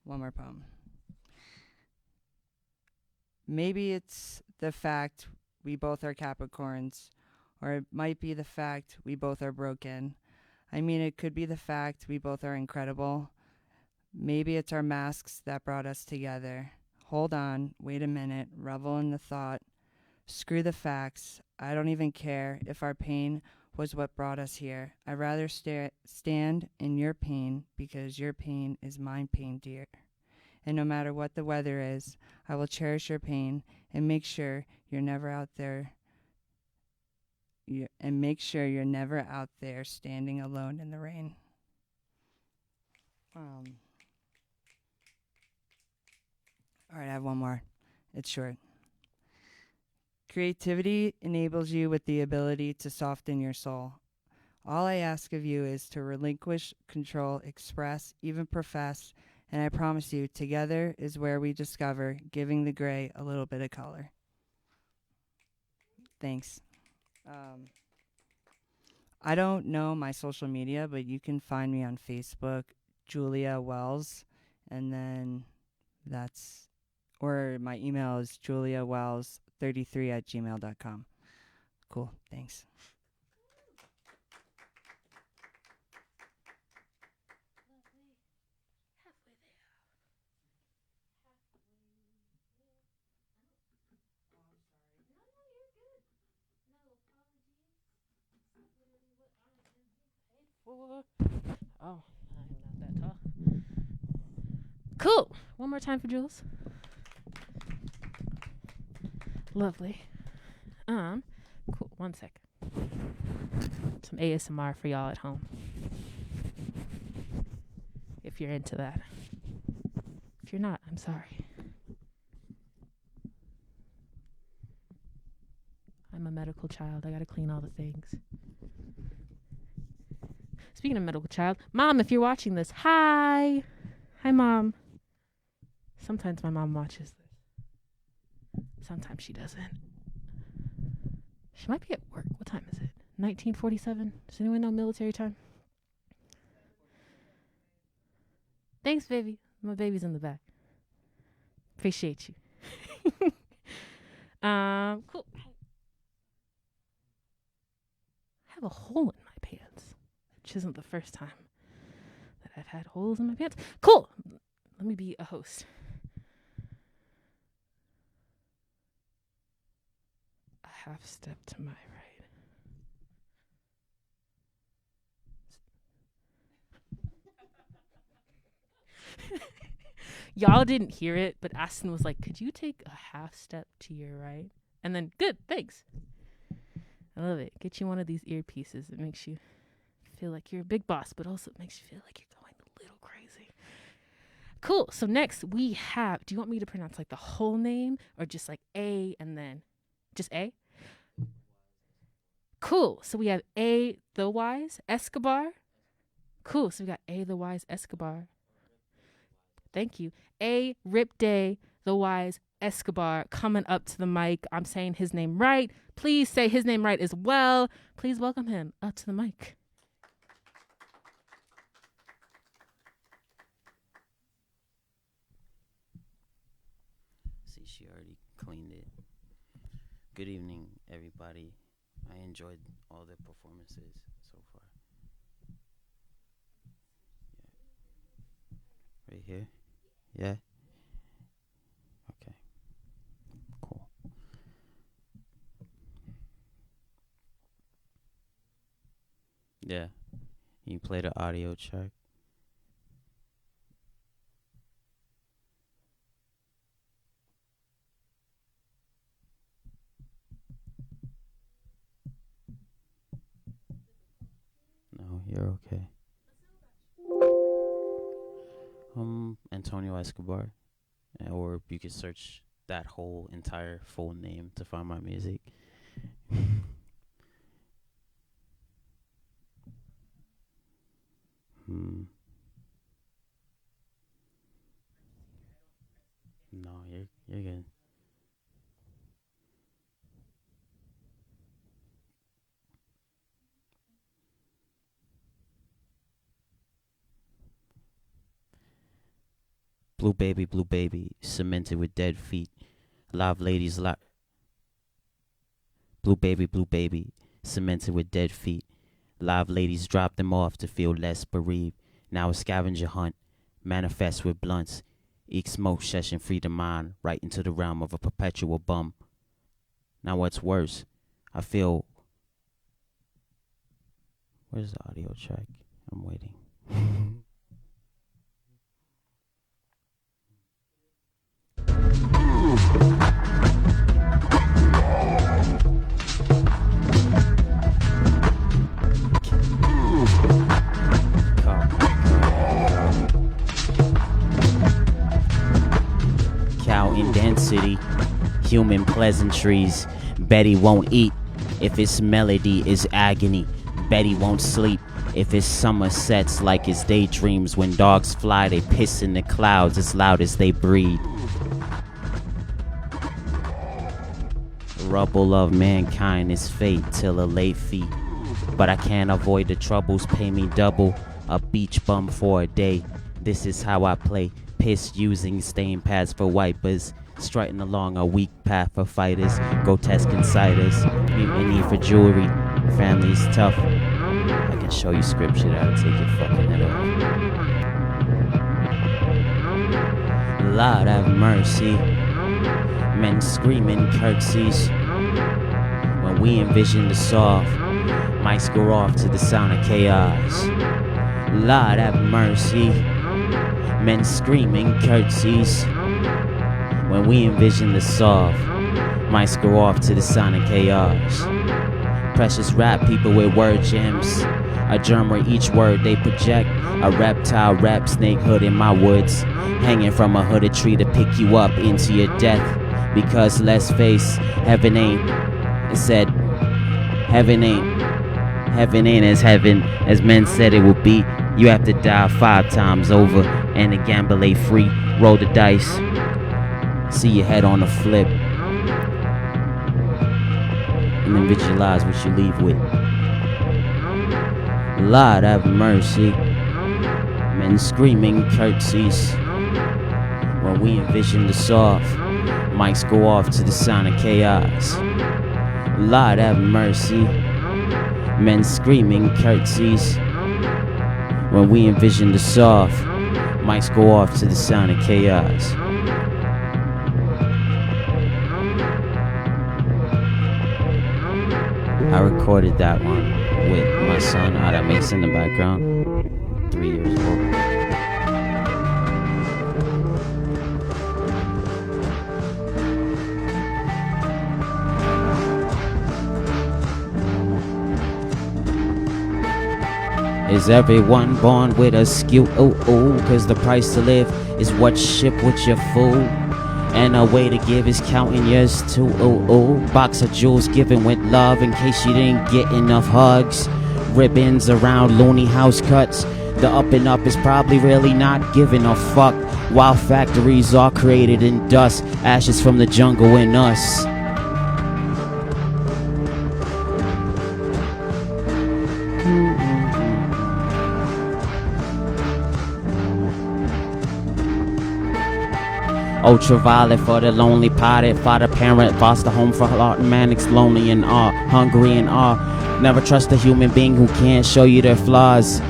One more poem. Maybe it's the fact we both are Capricorns, or it might be the fact we both are broken. I mean, it could be the fact we both are incredible. Maybe it's our masks that brought us together. Hold on, wait a minute, revel in the thought. Screw the facts. I don't even care if our pain was what brought us here. I'd rather stand in your pain because your pain is my pain, dear. And no matter what the weather is, I will cherish your pain and make sure you're never out there. You're never out there standing alone in the rain. All right, I have one more. It's short. Creativity enables you with the ability to soften your soul. All I ask of you is to relinquish control, express, even profess, and I promise you, together is where we discover giving the gray a little bit of color. Thanks. I don't know my social media, but you can find me on Facebook, Julia Wells, and then or my email is juliawells33@gmail.com. Cool, thanks. Oh, I'm not that tall. Cool. One more time for Jules. Lovely. Cool. One sec. Some ASMR for y'all at home. If you're into that. If you're not, I'm sorry. I'm a medical child. I gotta clean all the things. Speaking of medical child, Mom, if you're watching this, hi. Hi, Mom. Sometimes my mom watches this. Sometimes she doesn't. She might be at work. What time is it? 1947? Does anyone know military time? Thanks, baby. My baby's in the back. Appreciate you. Cool. have a hole in my pants, which isn't the first time that I've had holes in my pants. Cool. Let me be a host. A half step to my right. Y'all didn't hear it, but Aston was like, could you take a half step to your right? And then, good, thanks. I love it. Get you one of these earpieces. It makes you feel like you're a big boss, but also it makes you feel like you're going a little crazy. Cool. So next we have, do you want me to pronounce like the whole name or just like A and then just A? Cool. So we have A the Wise Escobar. Cool. So we got A the Wise Escobar. Thank you. A Rip Day the Wise Escobar coming up to the mic. I'm saying his name right. Please say his name right as well. Please welcome him up to the mic. See, she already cleaned it. Good evening, everybody. I enjoyed all the performances so far. Yeah. Right here? Yeah? Okay. Cool. Yeah. You play the audio track. No, you're okay. Antonio Escobar, or you could search that whole entire full name to find my music. No, you're good. Blue baby, cemented with dead feet. Live ladies, blue baby, cemented with dead feet. Live ladies drop them off to feel less bereaved. Now a scavenger hunt, manifest with blunts. Each smoke session free the mind, right into the realm of a perpetual bum. Now what's worse, I feel... Where's the audio track? I'm waiting. Cow in density, human pleasantries. Betty won't eat if its melody is agony. Betty won't sleep if his summer sets like his daydreams. When dogs fly, they piss in the clouds as loud as they breathe. Rubble of mankind is fate till a late fee. But I can't avoid the troubles, pay me double. A beach bum for a day. This is how I play. Piss using stain pads for wipers. Strutting along a weak path for fighters. Grotesque insiders. Mutiny for jewelry. Family's tough. I can show you scripture that'll take your fucking head off. Lord have mercy. Men screaming curtsies. When we envision the soft, mics go off to the sound of chaos. Lord have mercy. Men screaming curtsies. When we envision the soft, mics go off to the sound of chaos. Precious rap people with word gems. A germ where each word they project. A reptile rap snake hood in my woods. Hanging from a hooded tree to pick you up into your death. Because let's face, heaven ain't. It said, heaven ain't as heaven as men said it would be. You have to die 5 times over, and the gamble ain't free. Roll the dice, see your head on a flip, and then visualize what you leave with. Lord have mercy. Men screaming curtsies. When we envision the soft, mics go off to the sound of chaos. Lord have mercy. men screaming curtsies. When we envision the soft, mics go off to the sound of chaos. I recorded that one with my son, Aramis, in the background, 3 years old. Is everyone born with a skew? Cause the price to live is what ship with your food. And a way to give is counting yours too. Box of jewels given with love in case you didn't get enough hugs. Ribbons around loony house cuts. The up and up is probably really not giving a fuck. While factories are created in dust, ashes from the jungle in us. Ultraviolet for the lonely potted, father parent, foster home for automatics, lonely and awe, hungry and awe. Never trust a human being who can't show you their flaws.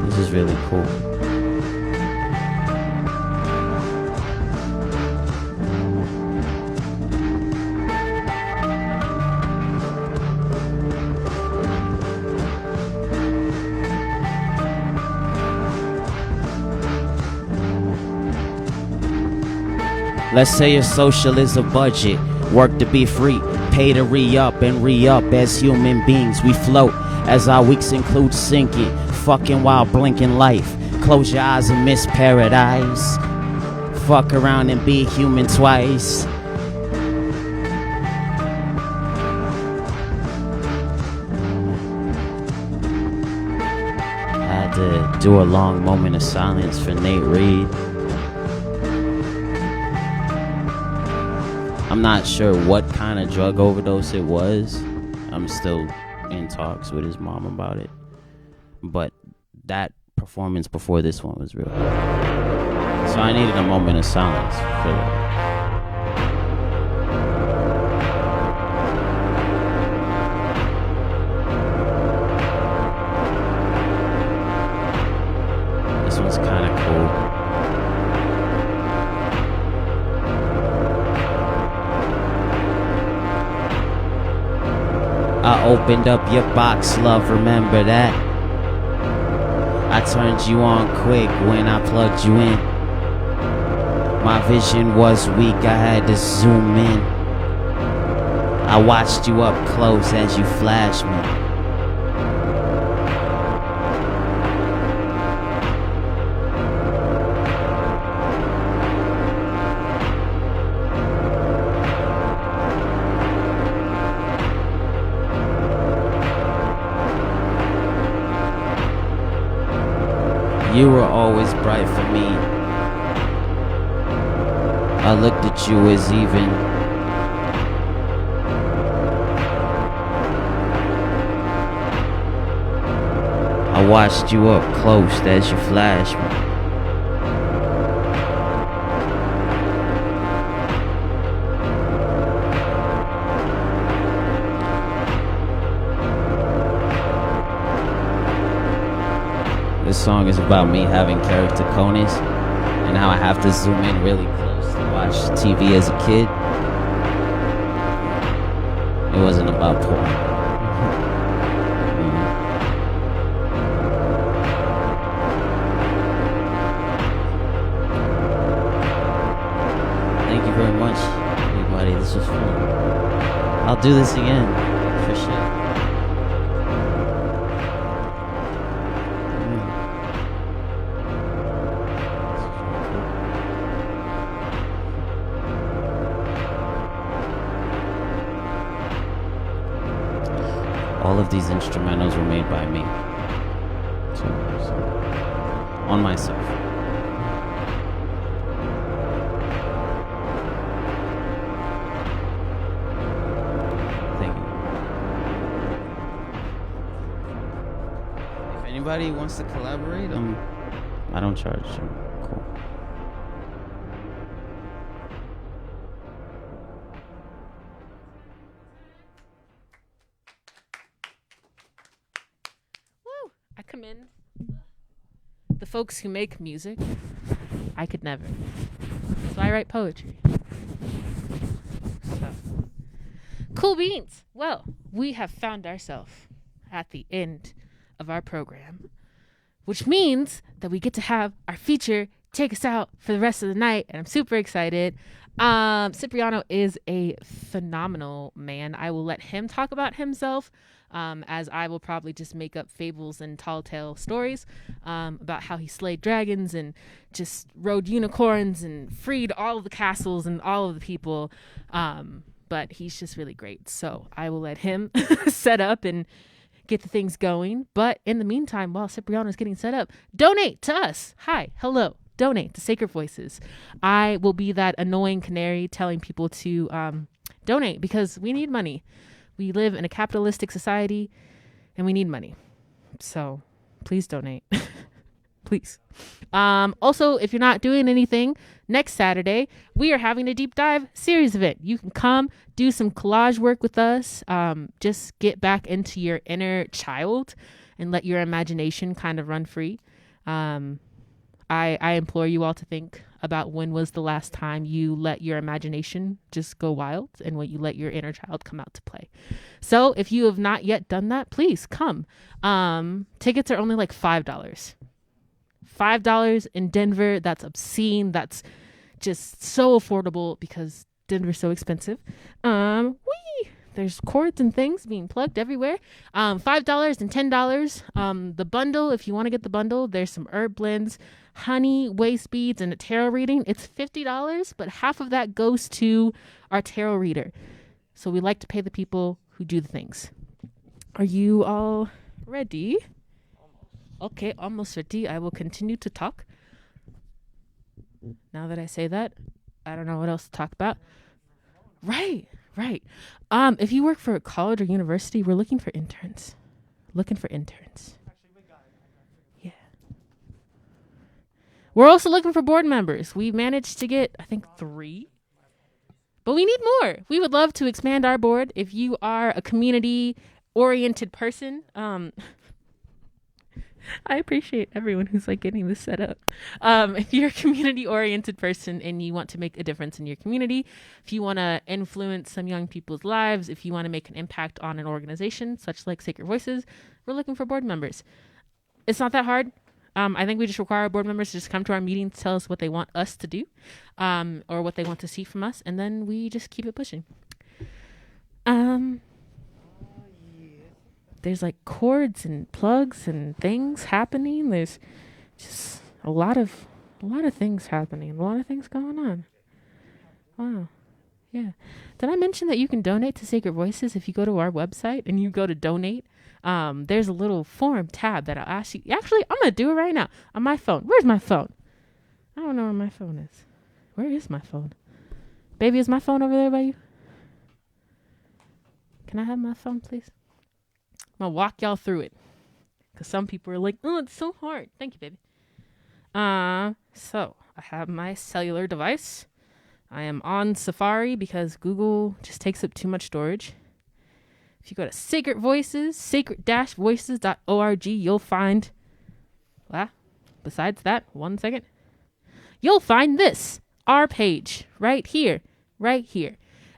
This is really cool. Let's say your social is a budget. Work to be free, pay to re-up and re-up. As human beings we float, as our weeks include sinking, fucking while blinking life. Close your eyes and miss paradise. Fuck around and be human twice. I had to do a long moment of silence for Nate Reed. I'm not sure what kind of drug overdose it was. I'm still in talks with his mom about it. But that performance before this one was real good. So I needed a moment of silence for that. This one's kind of cool. I opened up your box, love, remember that? I turned you on quick when I plugged you in. My vision was weak, I had to zoom in. I watched you up close as you flashed me. You were always bright for me. I looked at you as even. I watched you up close as you flashed me. This song is about me having keratoconus and how I have to zoom in really close to watch TV as a kid. It wasn't about porn. Thank you very much, everybody. This was fun. I'll do this again, for sure. All of these instrumentals were made by me. on myself. Thank you. If anybody wants to collaborate, I don't charge. Cool. Woo! I commend the folks who make music. I could never. So I write poetry. So. Cool beans. Well, we have found ourselves at the end of our program, which means that we get to have our feature take us out for the rest of the night, and I'm super excited. Cipriano is a phenomenal man. I will let him talk about himself, as I will probably just make up fables and tall tale stories about how he slayed dragons and just rode unicorns and freed all of the castles and all of the people. But he's just really great. So I will let him set up and get the things going. But in the meantime, while Cipriano is getting set up, donate to us. Hi, hello. Donate to Sacred Voices. I will be that annoying canary telling people to donate because we need money. We live in a capitalistic society and we need money. So please donate. Please. Also, if you're not doing anything, next Saturday, we are having a deep dive series event. You can come do some collage work with us. Just get back into your inner child and let your imagination kind of run free. I implore you all to think about when was the last time you let your imagination just go wild and when you let your inner child come out to play. So if you have not yet done that, please come. Tickets are only like $5. $5 in Denver. That's obscene. That's just so affordable because Denver's so expensive. There's cords and things being plugged everywhere. $5 and $10. The bundle, if you want to get the bundle, there's some herb blends, honey, waist beads, and a tarot reading. It's $50, but half of that goes to our tarot reader. So we like to pay the people who do the things. Are you all ready? Okay, almost ready. I will continue to talk. Now that I say that, I don't know what else to talk about. Right. If you work for a college or university, we're looking for interns. Yeah. We're also looking for board members. We managed to get, I think, 3. But we need more. We would love to expand our board. If you are a community-oriented person, I appreciate everyone who's like getting this set up. If you're a community-oriented person and you want to make a difference in your community, if you want to influence some young people's lives, if you want to make an impact on an organization such like Sacred Voices, we're looking for board members. It's not that hard. I think we just require board members to just come to our meetings, tell us what they want us to do, or what they want to see from us, and then we just keep it pushing. There's like cords and plugs and things happening. There's just a lot of things happening. A lot of things going on. Wow. Yeah. Did I mention that you can donate to Sacred Voices if you go to our website and you go to donate? There's a little form tab that I'll ask you. Actually, I'm going to do it right now on my phone. Where's my phone? I don't know where my phone is. Where is my phone? Baby, is my phone over there by you? Can I have my phone, please? I'm going to walk y'all through it. Because some people are like, oh, it's so hard. Thank you, baby. So I have my cellular device. I am on Safari because Google just takes up too much storage. If you go to Sacred Voices, sacred-voices.org, you'll find, besides that, 1 second, you'll find this, our page, right here.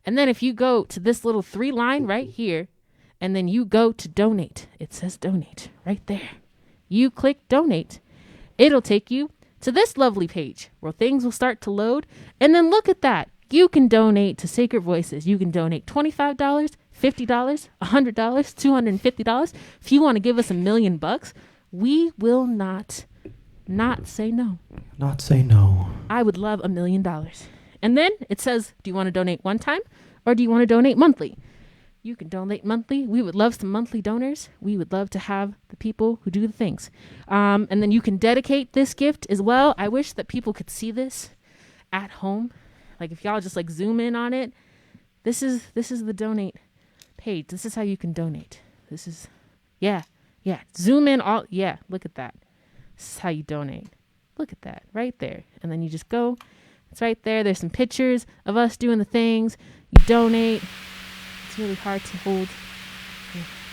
And then if you go to this little 3-line right here, and then you go to donate, it says donate right there. You click donate. It'll take you to this lovely page where things will start to load. And then look at that. You can donate to Sacred Voices. You can donate $25, $50, $100, $250. If you want to give us $1 million, we will not say no. Not say no. I would love $1 million. And then it says, do you want to donate one time or do you want to donate monthly? You can donate monthly. We would love some monthly donors. We would love to have the people who do the things. And then you can dedicate this gift as well. I wish that people could see this at home. Like if y'all just like zoom in on it, this is the donate page. This is how you can donate. This is, yeah. Zoom in all, yeah, look at that. This is how you donate. Look at that right there. And then you just go, it's right there. There's some pictures of us doing the things. You donate. It's really hard to hold.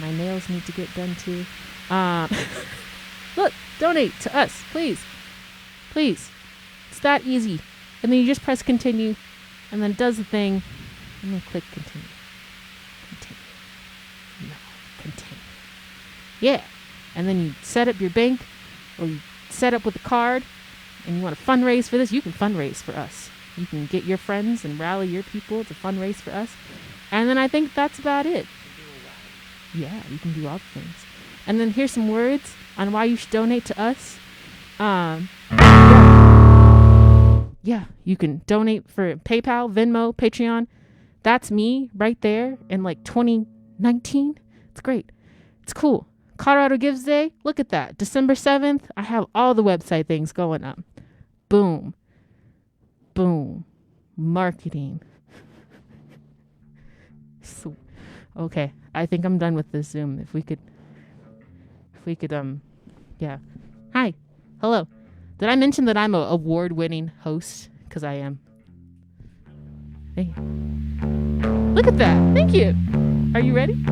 My nails need to get done too. Look, donate to us, please. Please. It's that easy. And then you just press continue, and then it does the thing, and then click continue. Continue. No, continue. Yeah. And then you set up your bank, or you set up with a card, and you want to fundraise for this, you can fundraise for us. You can get your friends and rally your people to fundraise for us. And then I think that's about it. Yeah, you can do all the things. And then here's some words on why you should donate to us. Yeah, you can donate for PayPal, Venmo, Patreon. That's me right there in like 2019. It's great. It's cool. Colorado Gives Day. Look at that. December 7th. I have all the website things going up. Boom. Boom. Marketing. So, okay. I think I'm done with this Zoom. If we could, yeah. Hi. Hello. Did I mention that I'm a award-winning host? Because I am. Hey. Look at that. Thank you. Are you ready?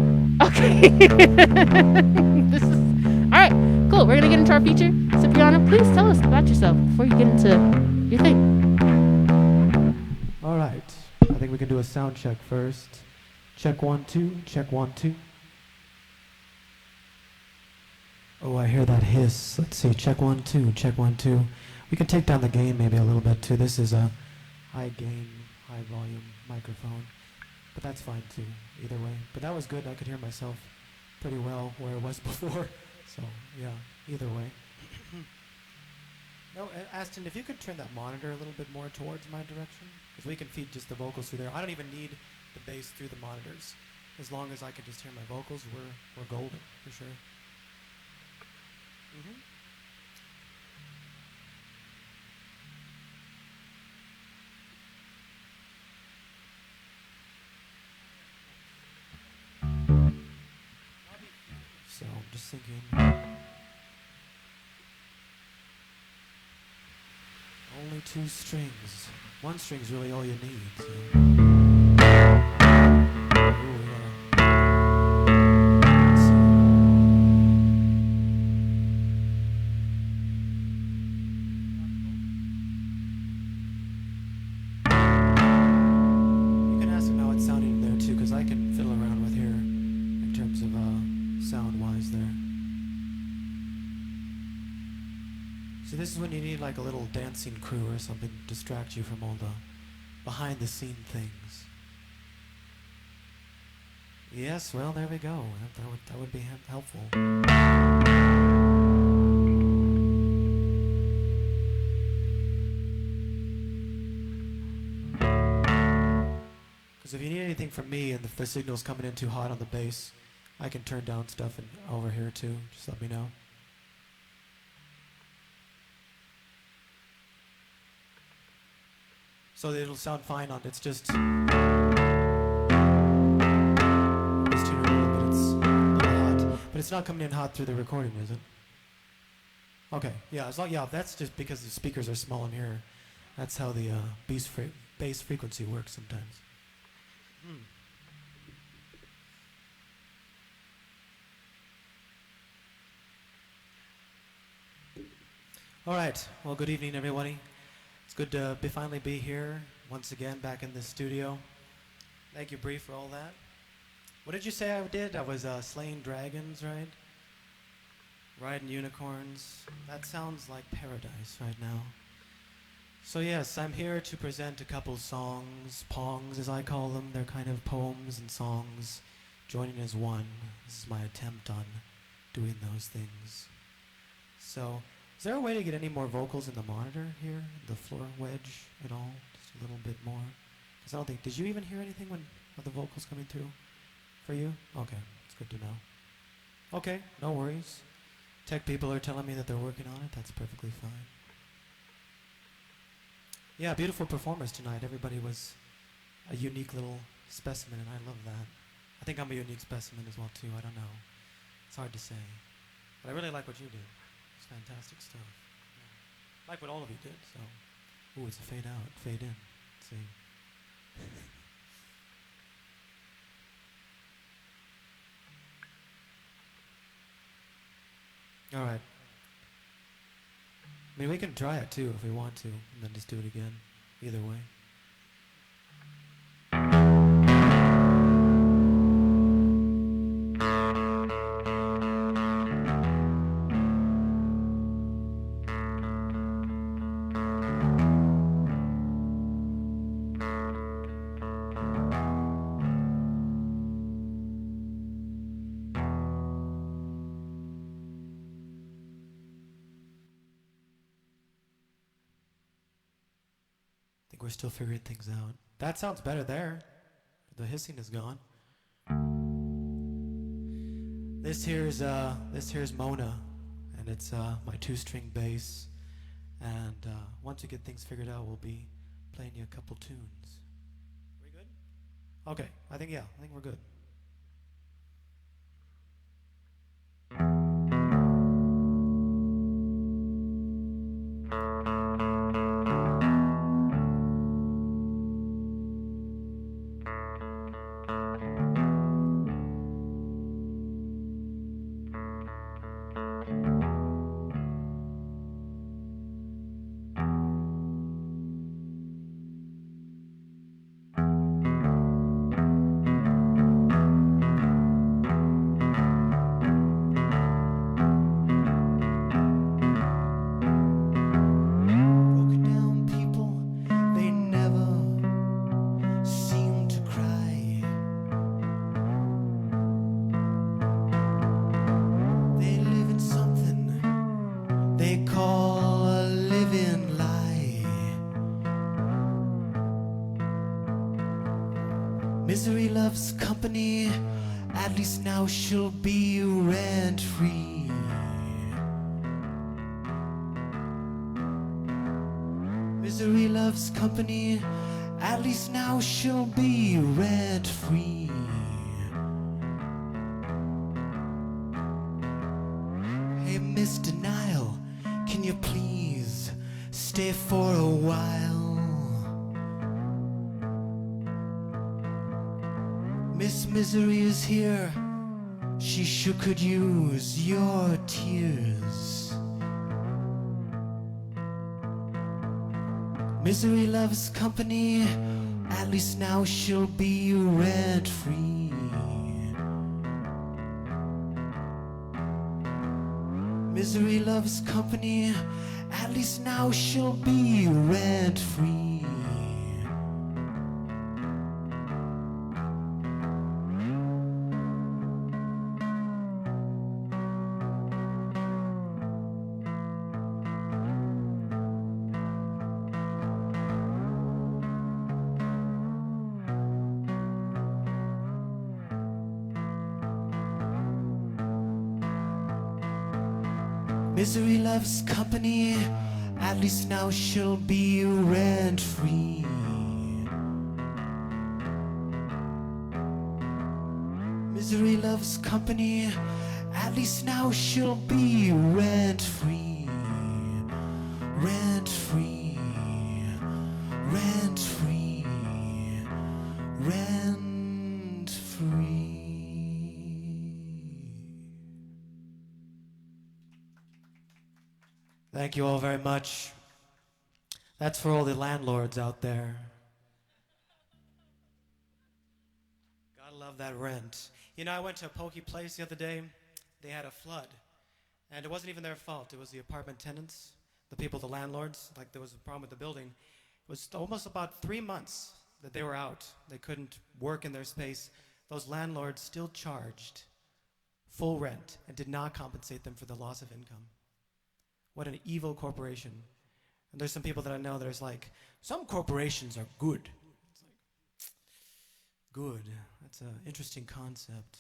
Okay. This is all right. Cool. We're gonna get into our feature. Cipriano, please tell us about yourself before you get into your thing. All right. I think we can do a sound check first. Check 1 2. Check 1 2. Oh, I hear that hiss. Let's see. Check 1 2. Check 1 2. We can take down the gain maybe a little bit too. This is a high gain, high volume microphone, but that's fine too. Either way. But that was good. I could hear myself pretty well where it was before. So yeah. Either way. No, Aston, if you could turn that monitor a little bit more towards my direction, because we can feed just the vocals through there. I don't even need the bass through the monitors. As long as I can just hear my vocals, we're golden for sure. Mm-hmm. So I'm just thinking. Only 2 strings. 1 string's really all you need. So. Ooh, yeah. Let's see. You can ask him how it's sounding in there too, because I can fiddle around with here in terms of sound-wise there. So this is when you need like a little dancing crew or something to distract you from all the behind-the-scene things. Yes, well, there we go. That would be helpful. Because if you need anything from me and if the signal's coming in too hot on the bass, I can turn down stuff over here too. Just let me know. So it'll sound fine on it's just it's tuned a little hot. But it's not coming in hot through the recording, is it? Okay, yeah, that's just because the speakers are small in here. That's how the bass frequency works sometimes. All right, well, good evening, everybody. It's good to finally be here once again back in the studio. Thank you, Bree, for all that. What did you say I did? I was slaying dragons, right? Riding unicorns. That sounds like paradise right now. So yes, I'm here to present a couple songs, pongs as I call them. They're kind of poems and songs joining as one. This is my attempt on doing those things. So, is there a way to get any more vocals in the monitor here, the floor wedge at all? Just a little bit more? Because I don't think, did you even hear anything when the vocals coming through for you? Okay, it's good to know. Okay, no worries. Tech people are telling me that they're working on it. That's perfectly fine. Yeah, beautiful performers tonight. Everybody was a unique little specimen, and I love that. I think I'm a unique specimen as well, too. I don't know. It's hard to say. But I really like what you did. It's fantastic stuff. Yeah. Like what all of you did, so. Ooh, it's a fade out, fade in. Let's see. All right. I mean, we can try it too if we want to, and then just do it again. Either way. I think we're still figuring things out. That sounds better there. The hissing is gone. This here's Mona, and it's my 2-string bass. And once we get things figured out, we'll be playing you a couple tunes. Are we good? Okay, I think we're good. Misery loves company, at least now she'll be rent-free. Misery loves company, at least now she'll be rent-free. Hey, Miss Denial, can you please stay for a while? Miss Misery is here, she sure could use your tears. Misery loves company, at least now she'll be rent-free. Misery loves company, at least now she'll be rent-free. Misery loves company, at least now she'll be rent-free. Misery loves company, at least now she'll be rent-free. Rent-free, rent-free, rent-free. Thank you all very much. That's for all the landlords out there. Gotta love that rent. You know, I went to a pokey place the other day. They had a flood. And it wasn't even their fault. It was the apartment tenants, the people, the landlords. Like, there was a problem with the building. It was almost about 3 months that they were out. They couldn't work in their space. Those landlords still charged full rent and did not compensate them for the loss of income. What an evil corporation. And there's some people that I know that are like, some corporations are good. It's like, good. That's an interesting concept.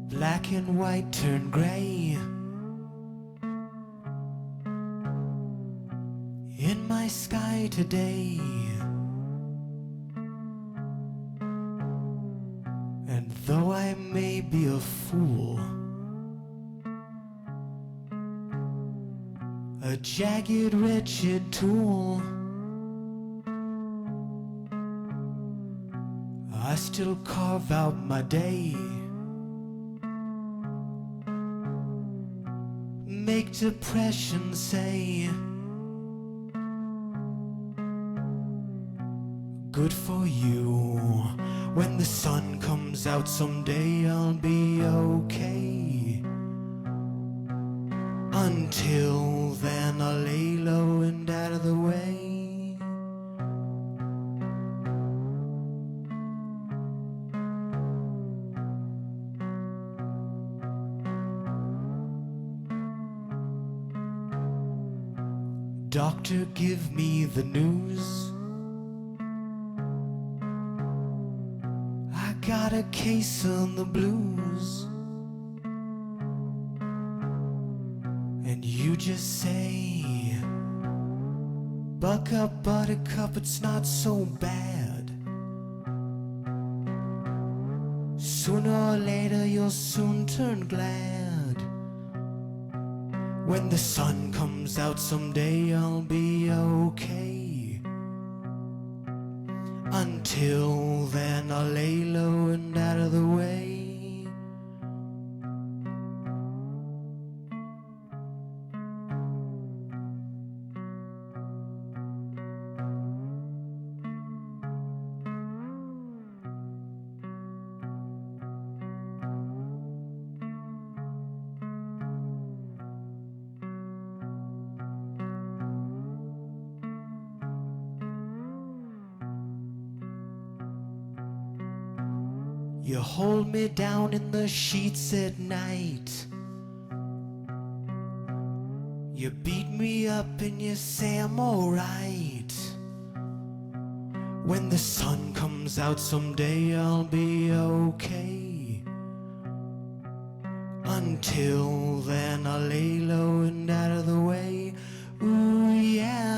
Black and white turn gray in my sky today. And though I may be a fool, a jagged, wretched tool, I still carve out my day. Make depression say, good for you. When the sun comes out someday, I'll be okay. Until then, I'll lay low and out of the way. Doctor, give me the news. I got a case on the blues. And you just say, buck up, buttercup, it's not so bad. Sooner or later you'll soon turn glad. When the sun comes out someday, I'll be okay. Until then, I'll lay low and out of the way. You hold me down in the sheets at night. You beat me up and you say I'm alright. When the sun comes out someday, I'll be okay. Until then, I'll lay low and out of the way. Ooh, yeah.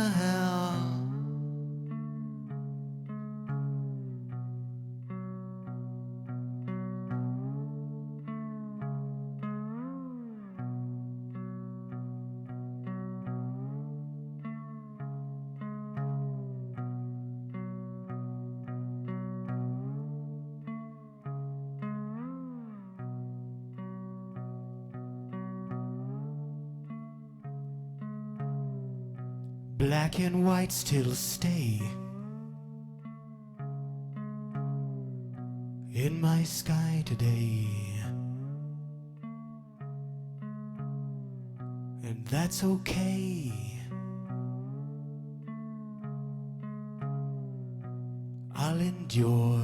Black and white still stay in my sky today. And that's okay. I'll endure.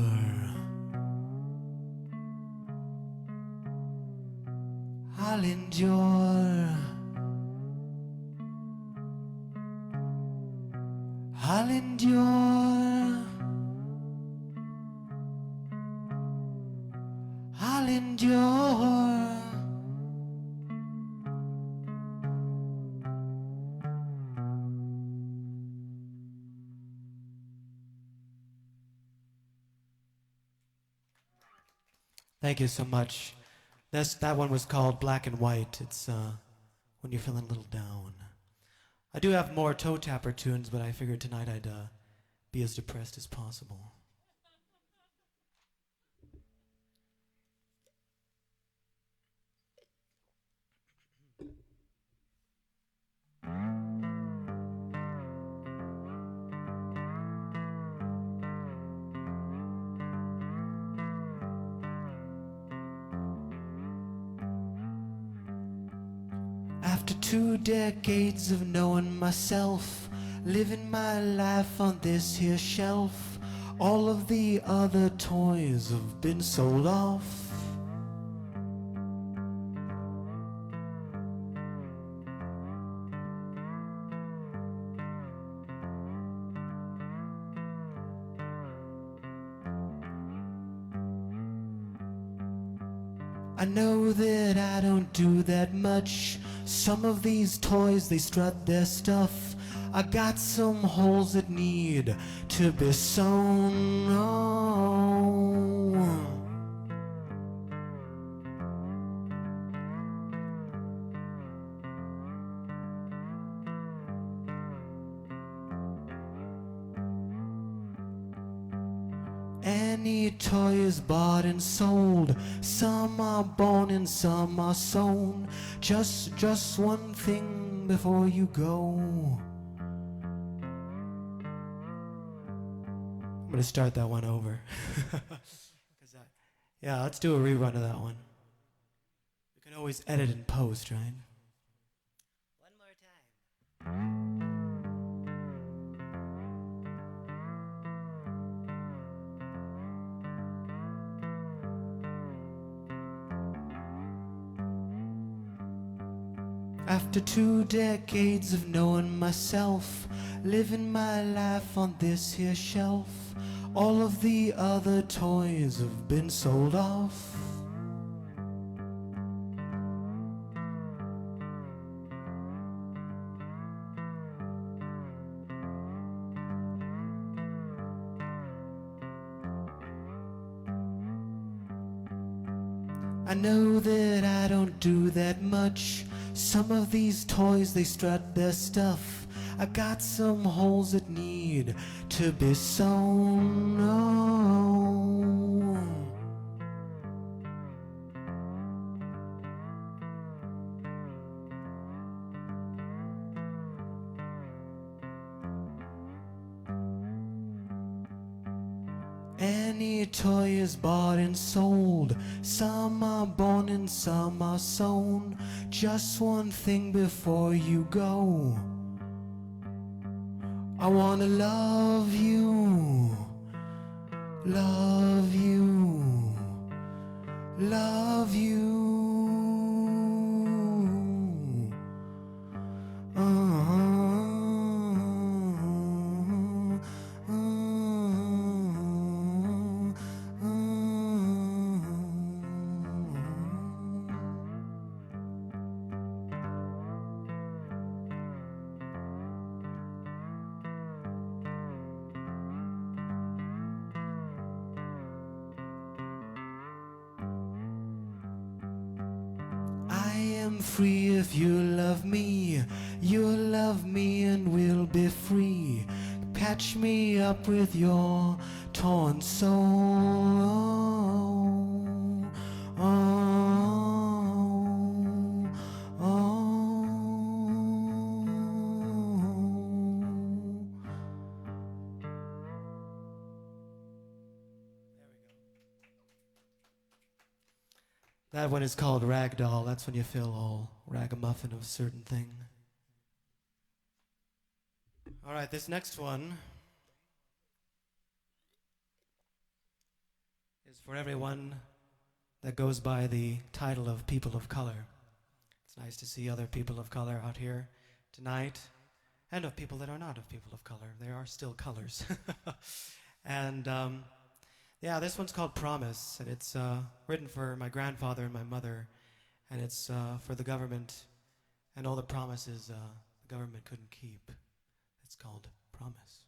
I'll endure. I'll endure. I'll endure. Thank you so much. That one was called Black and White. It's when you're feeling a little down. I do have more toe tapper tunes, but I figured tonight I'd be as depressed as possible. After 2 decades of knowing myself, living my life on this here shelf, all of the other toys have been sold off. I know that I don't do that much. Some of these toys, they strut their stuff. I got some holes that need to be sewn. Oh. Any toy is bought and sold. Some are born and some are sewn. Just one thing before you go. I'm gonna start that one over. Yeah, let's do a rerun of that one. We can always edit and post, right? One more time. After 2 decades of knowing myself, living my life on this here shelf, all of the other toys have been sold off. I know that I don't do that much. Some of these toys, they strut their stuff. I got some holes that need to be sewn. Oh. Any toy is bought and sold. Some are born and some are sewn. Just one thing before you go. I wanna love you, love you, love you. I am free if you love me. You'll love me and we'll be free. Patch me up with your torn soul. Oh, oh, oh. That one is called Ragdoll. That's when you feel all ragamuffin of a certain thing. All right, this next one is for everyone that goes by the title of people of color. It's nice to see other people of color out here tonight, and of people that are not of people of color. There are still colors. And yeah, this one's called Promise, and it's written for my grandfather and my mother, and it's for the government and all the promises the government couldn't keep. It's called Promise.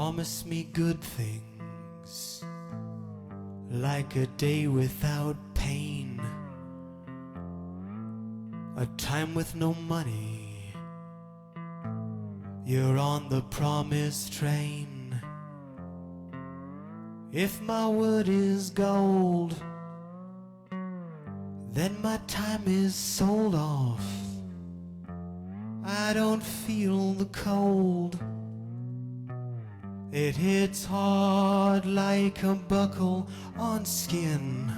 Promise me good things, like a day without pain, a time with no money. You're on the promise train. If my word is gold, then my time is sold off. I don't feel the cold. It hits hard like a buckle on skin.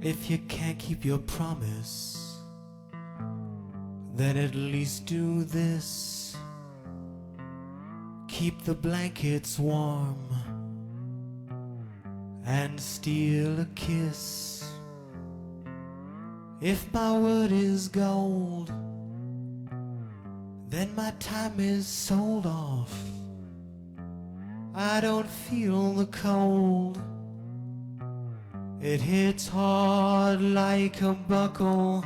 If you can't keep your promise, then at least do this. Keep the blankets warm and steal a kiss. If my word is gold, then my time is sold off. I don't feel the cold. It hits hard like a buckle.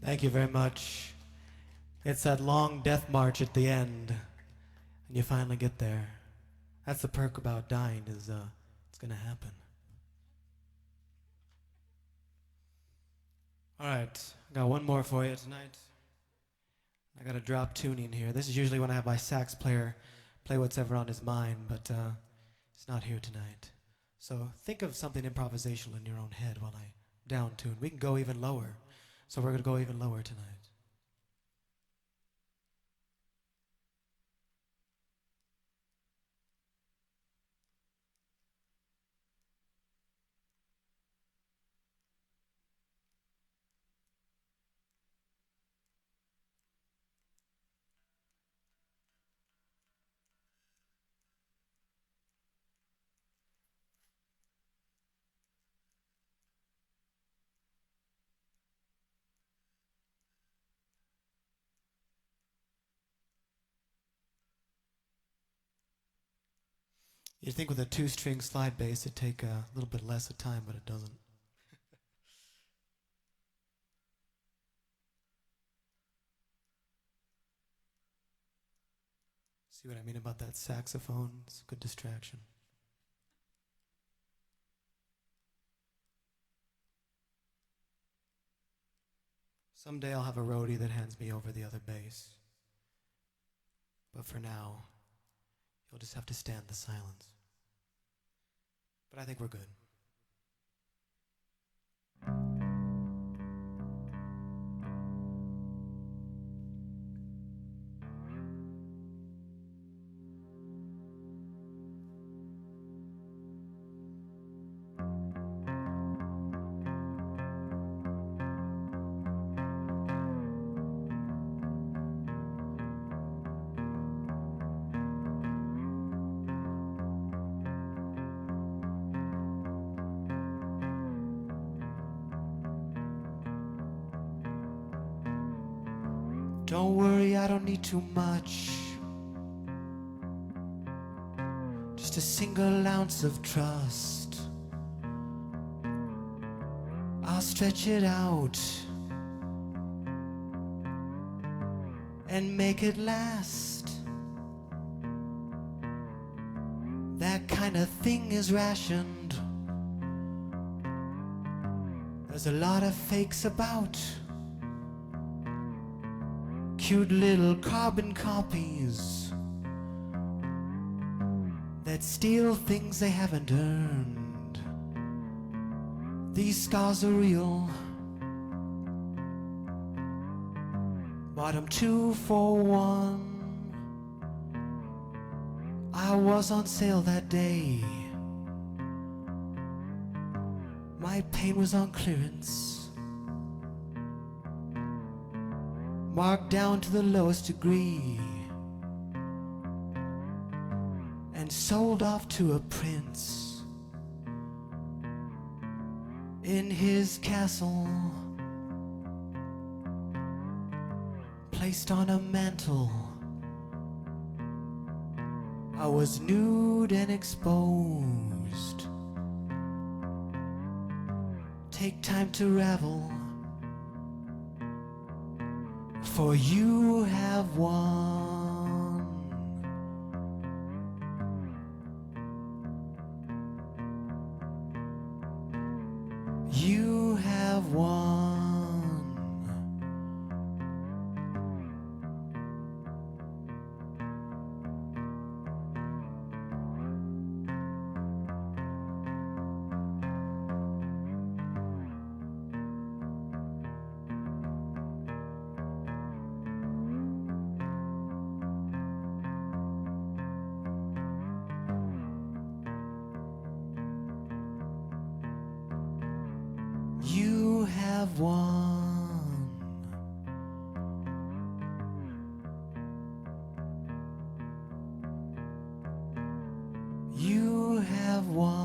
Thank you very much. It's that long death march at the end, and you finally get there. That's the perk about dying, is it's gonna happen. All right, I got one more for you tonight. I got a drop tuning here. This is usually when I have my sax player play whatever on his mind, but it's not here tonight. So think of something improvisational in your own head while I down tune. We can go even lower. So we're going to go even lower tonight. You'd think with a 2-string slide bass it'd take a little bit less of time, but it doesn't. See what I mean about that saxophone? It's a good distraction. Someday I'll have a roadie that hands me over the other bass. But for now, you'll just have to stand the silence. But I think we're good. Don't worry, I don't need too much. Just a single ounce of trust. I'll stretch it out and make it last. That kind of thing is rationed. There's a lot of fakes about. Cute little carbon copies that steal things they haven't earned. These scars are real. Bought 'em 2 for 1. I was on sale that day. My paint was on clearance, marked down to the lowest degree, and sold off to a prince in his castle, placed on a mantle. I was nude and exposed. Take time to ravel, for you have won. You have won. You have won. You have won.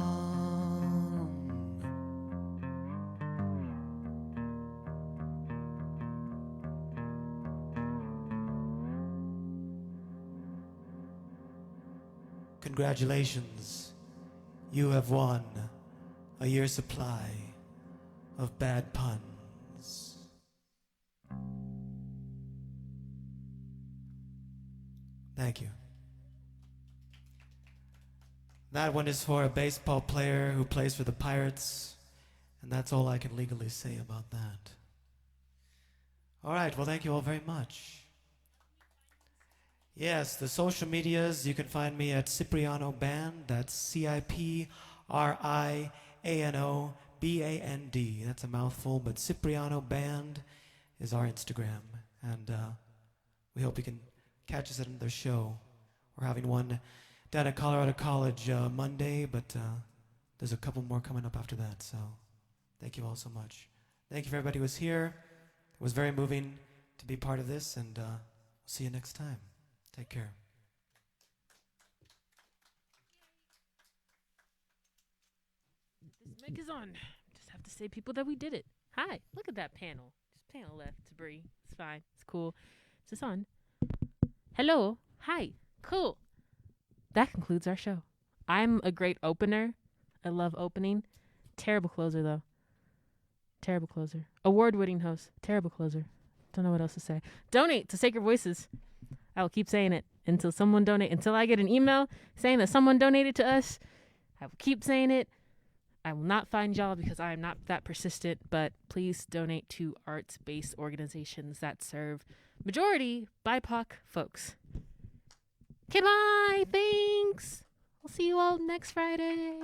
Congratulations. You have won a year's supply of bad puns. Thank you. That one is for a baseball player who plays for the Pirates, and that's all I can legally say about that. All right, well, thank you all very much. Yes, the social medias, you can find me at Cipriano Band. That's CIPRIANOBAND. That's a mouthful, but Cipriano Band is our Instagram. And we hope you can catch us at another show. We're having one down at Colorado College Monday, but there's a couple more coming up after that. So thank you all so much. Thank you for everybody who was here. It was very moving to be part of this, and we'll see you next time. Take care. This mic is on. Just have to say, people, that we did it. Hi, look at that panel. Just panel left to Bree. It's fine. It's cool. Is this on? Hello. Hi. Cool. That concludes our show. I'm a great opener. I love opening. Terrible closer, though. Terrible closer. Award-winning host. Terrible closer. Don't know what else to say. Donate to Sacred Voices. I will keep saying it until someone donate. Until I get an email saying that someone donated to us, I will keep saying it. I will not find y'all because I am not that persistent, but please donate to arts-based organizations that serve majority BIPOC folks. Okay, bye. Thanks. I'll see you all next Friday.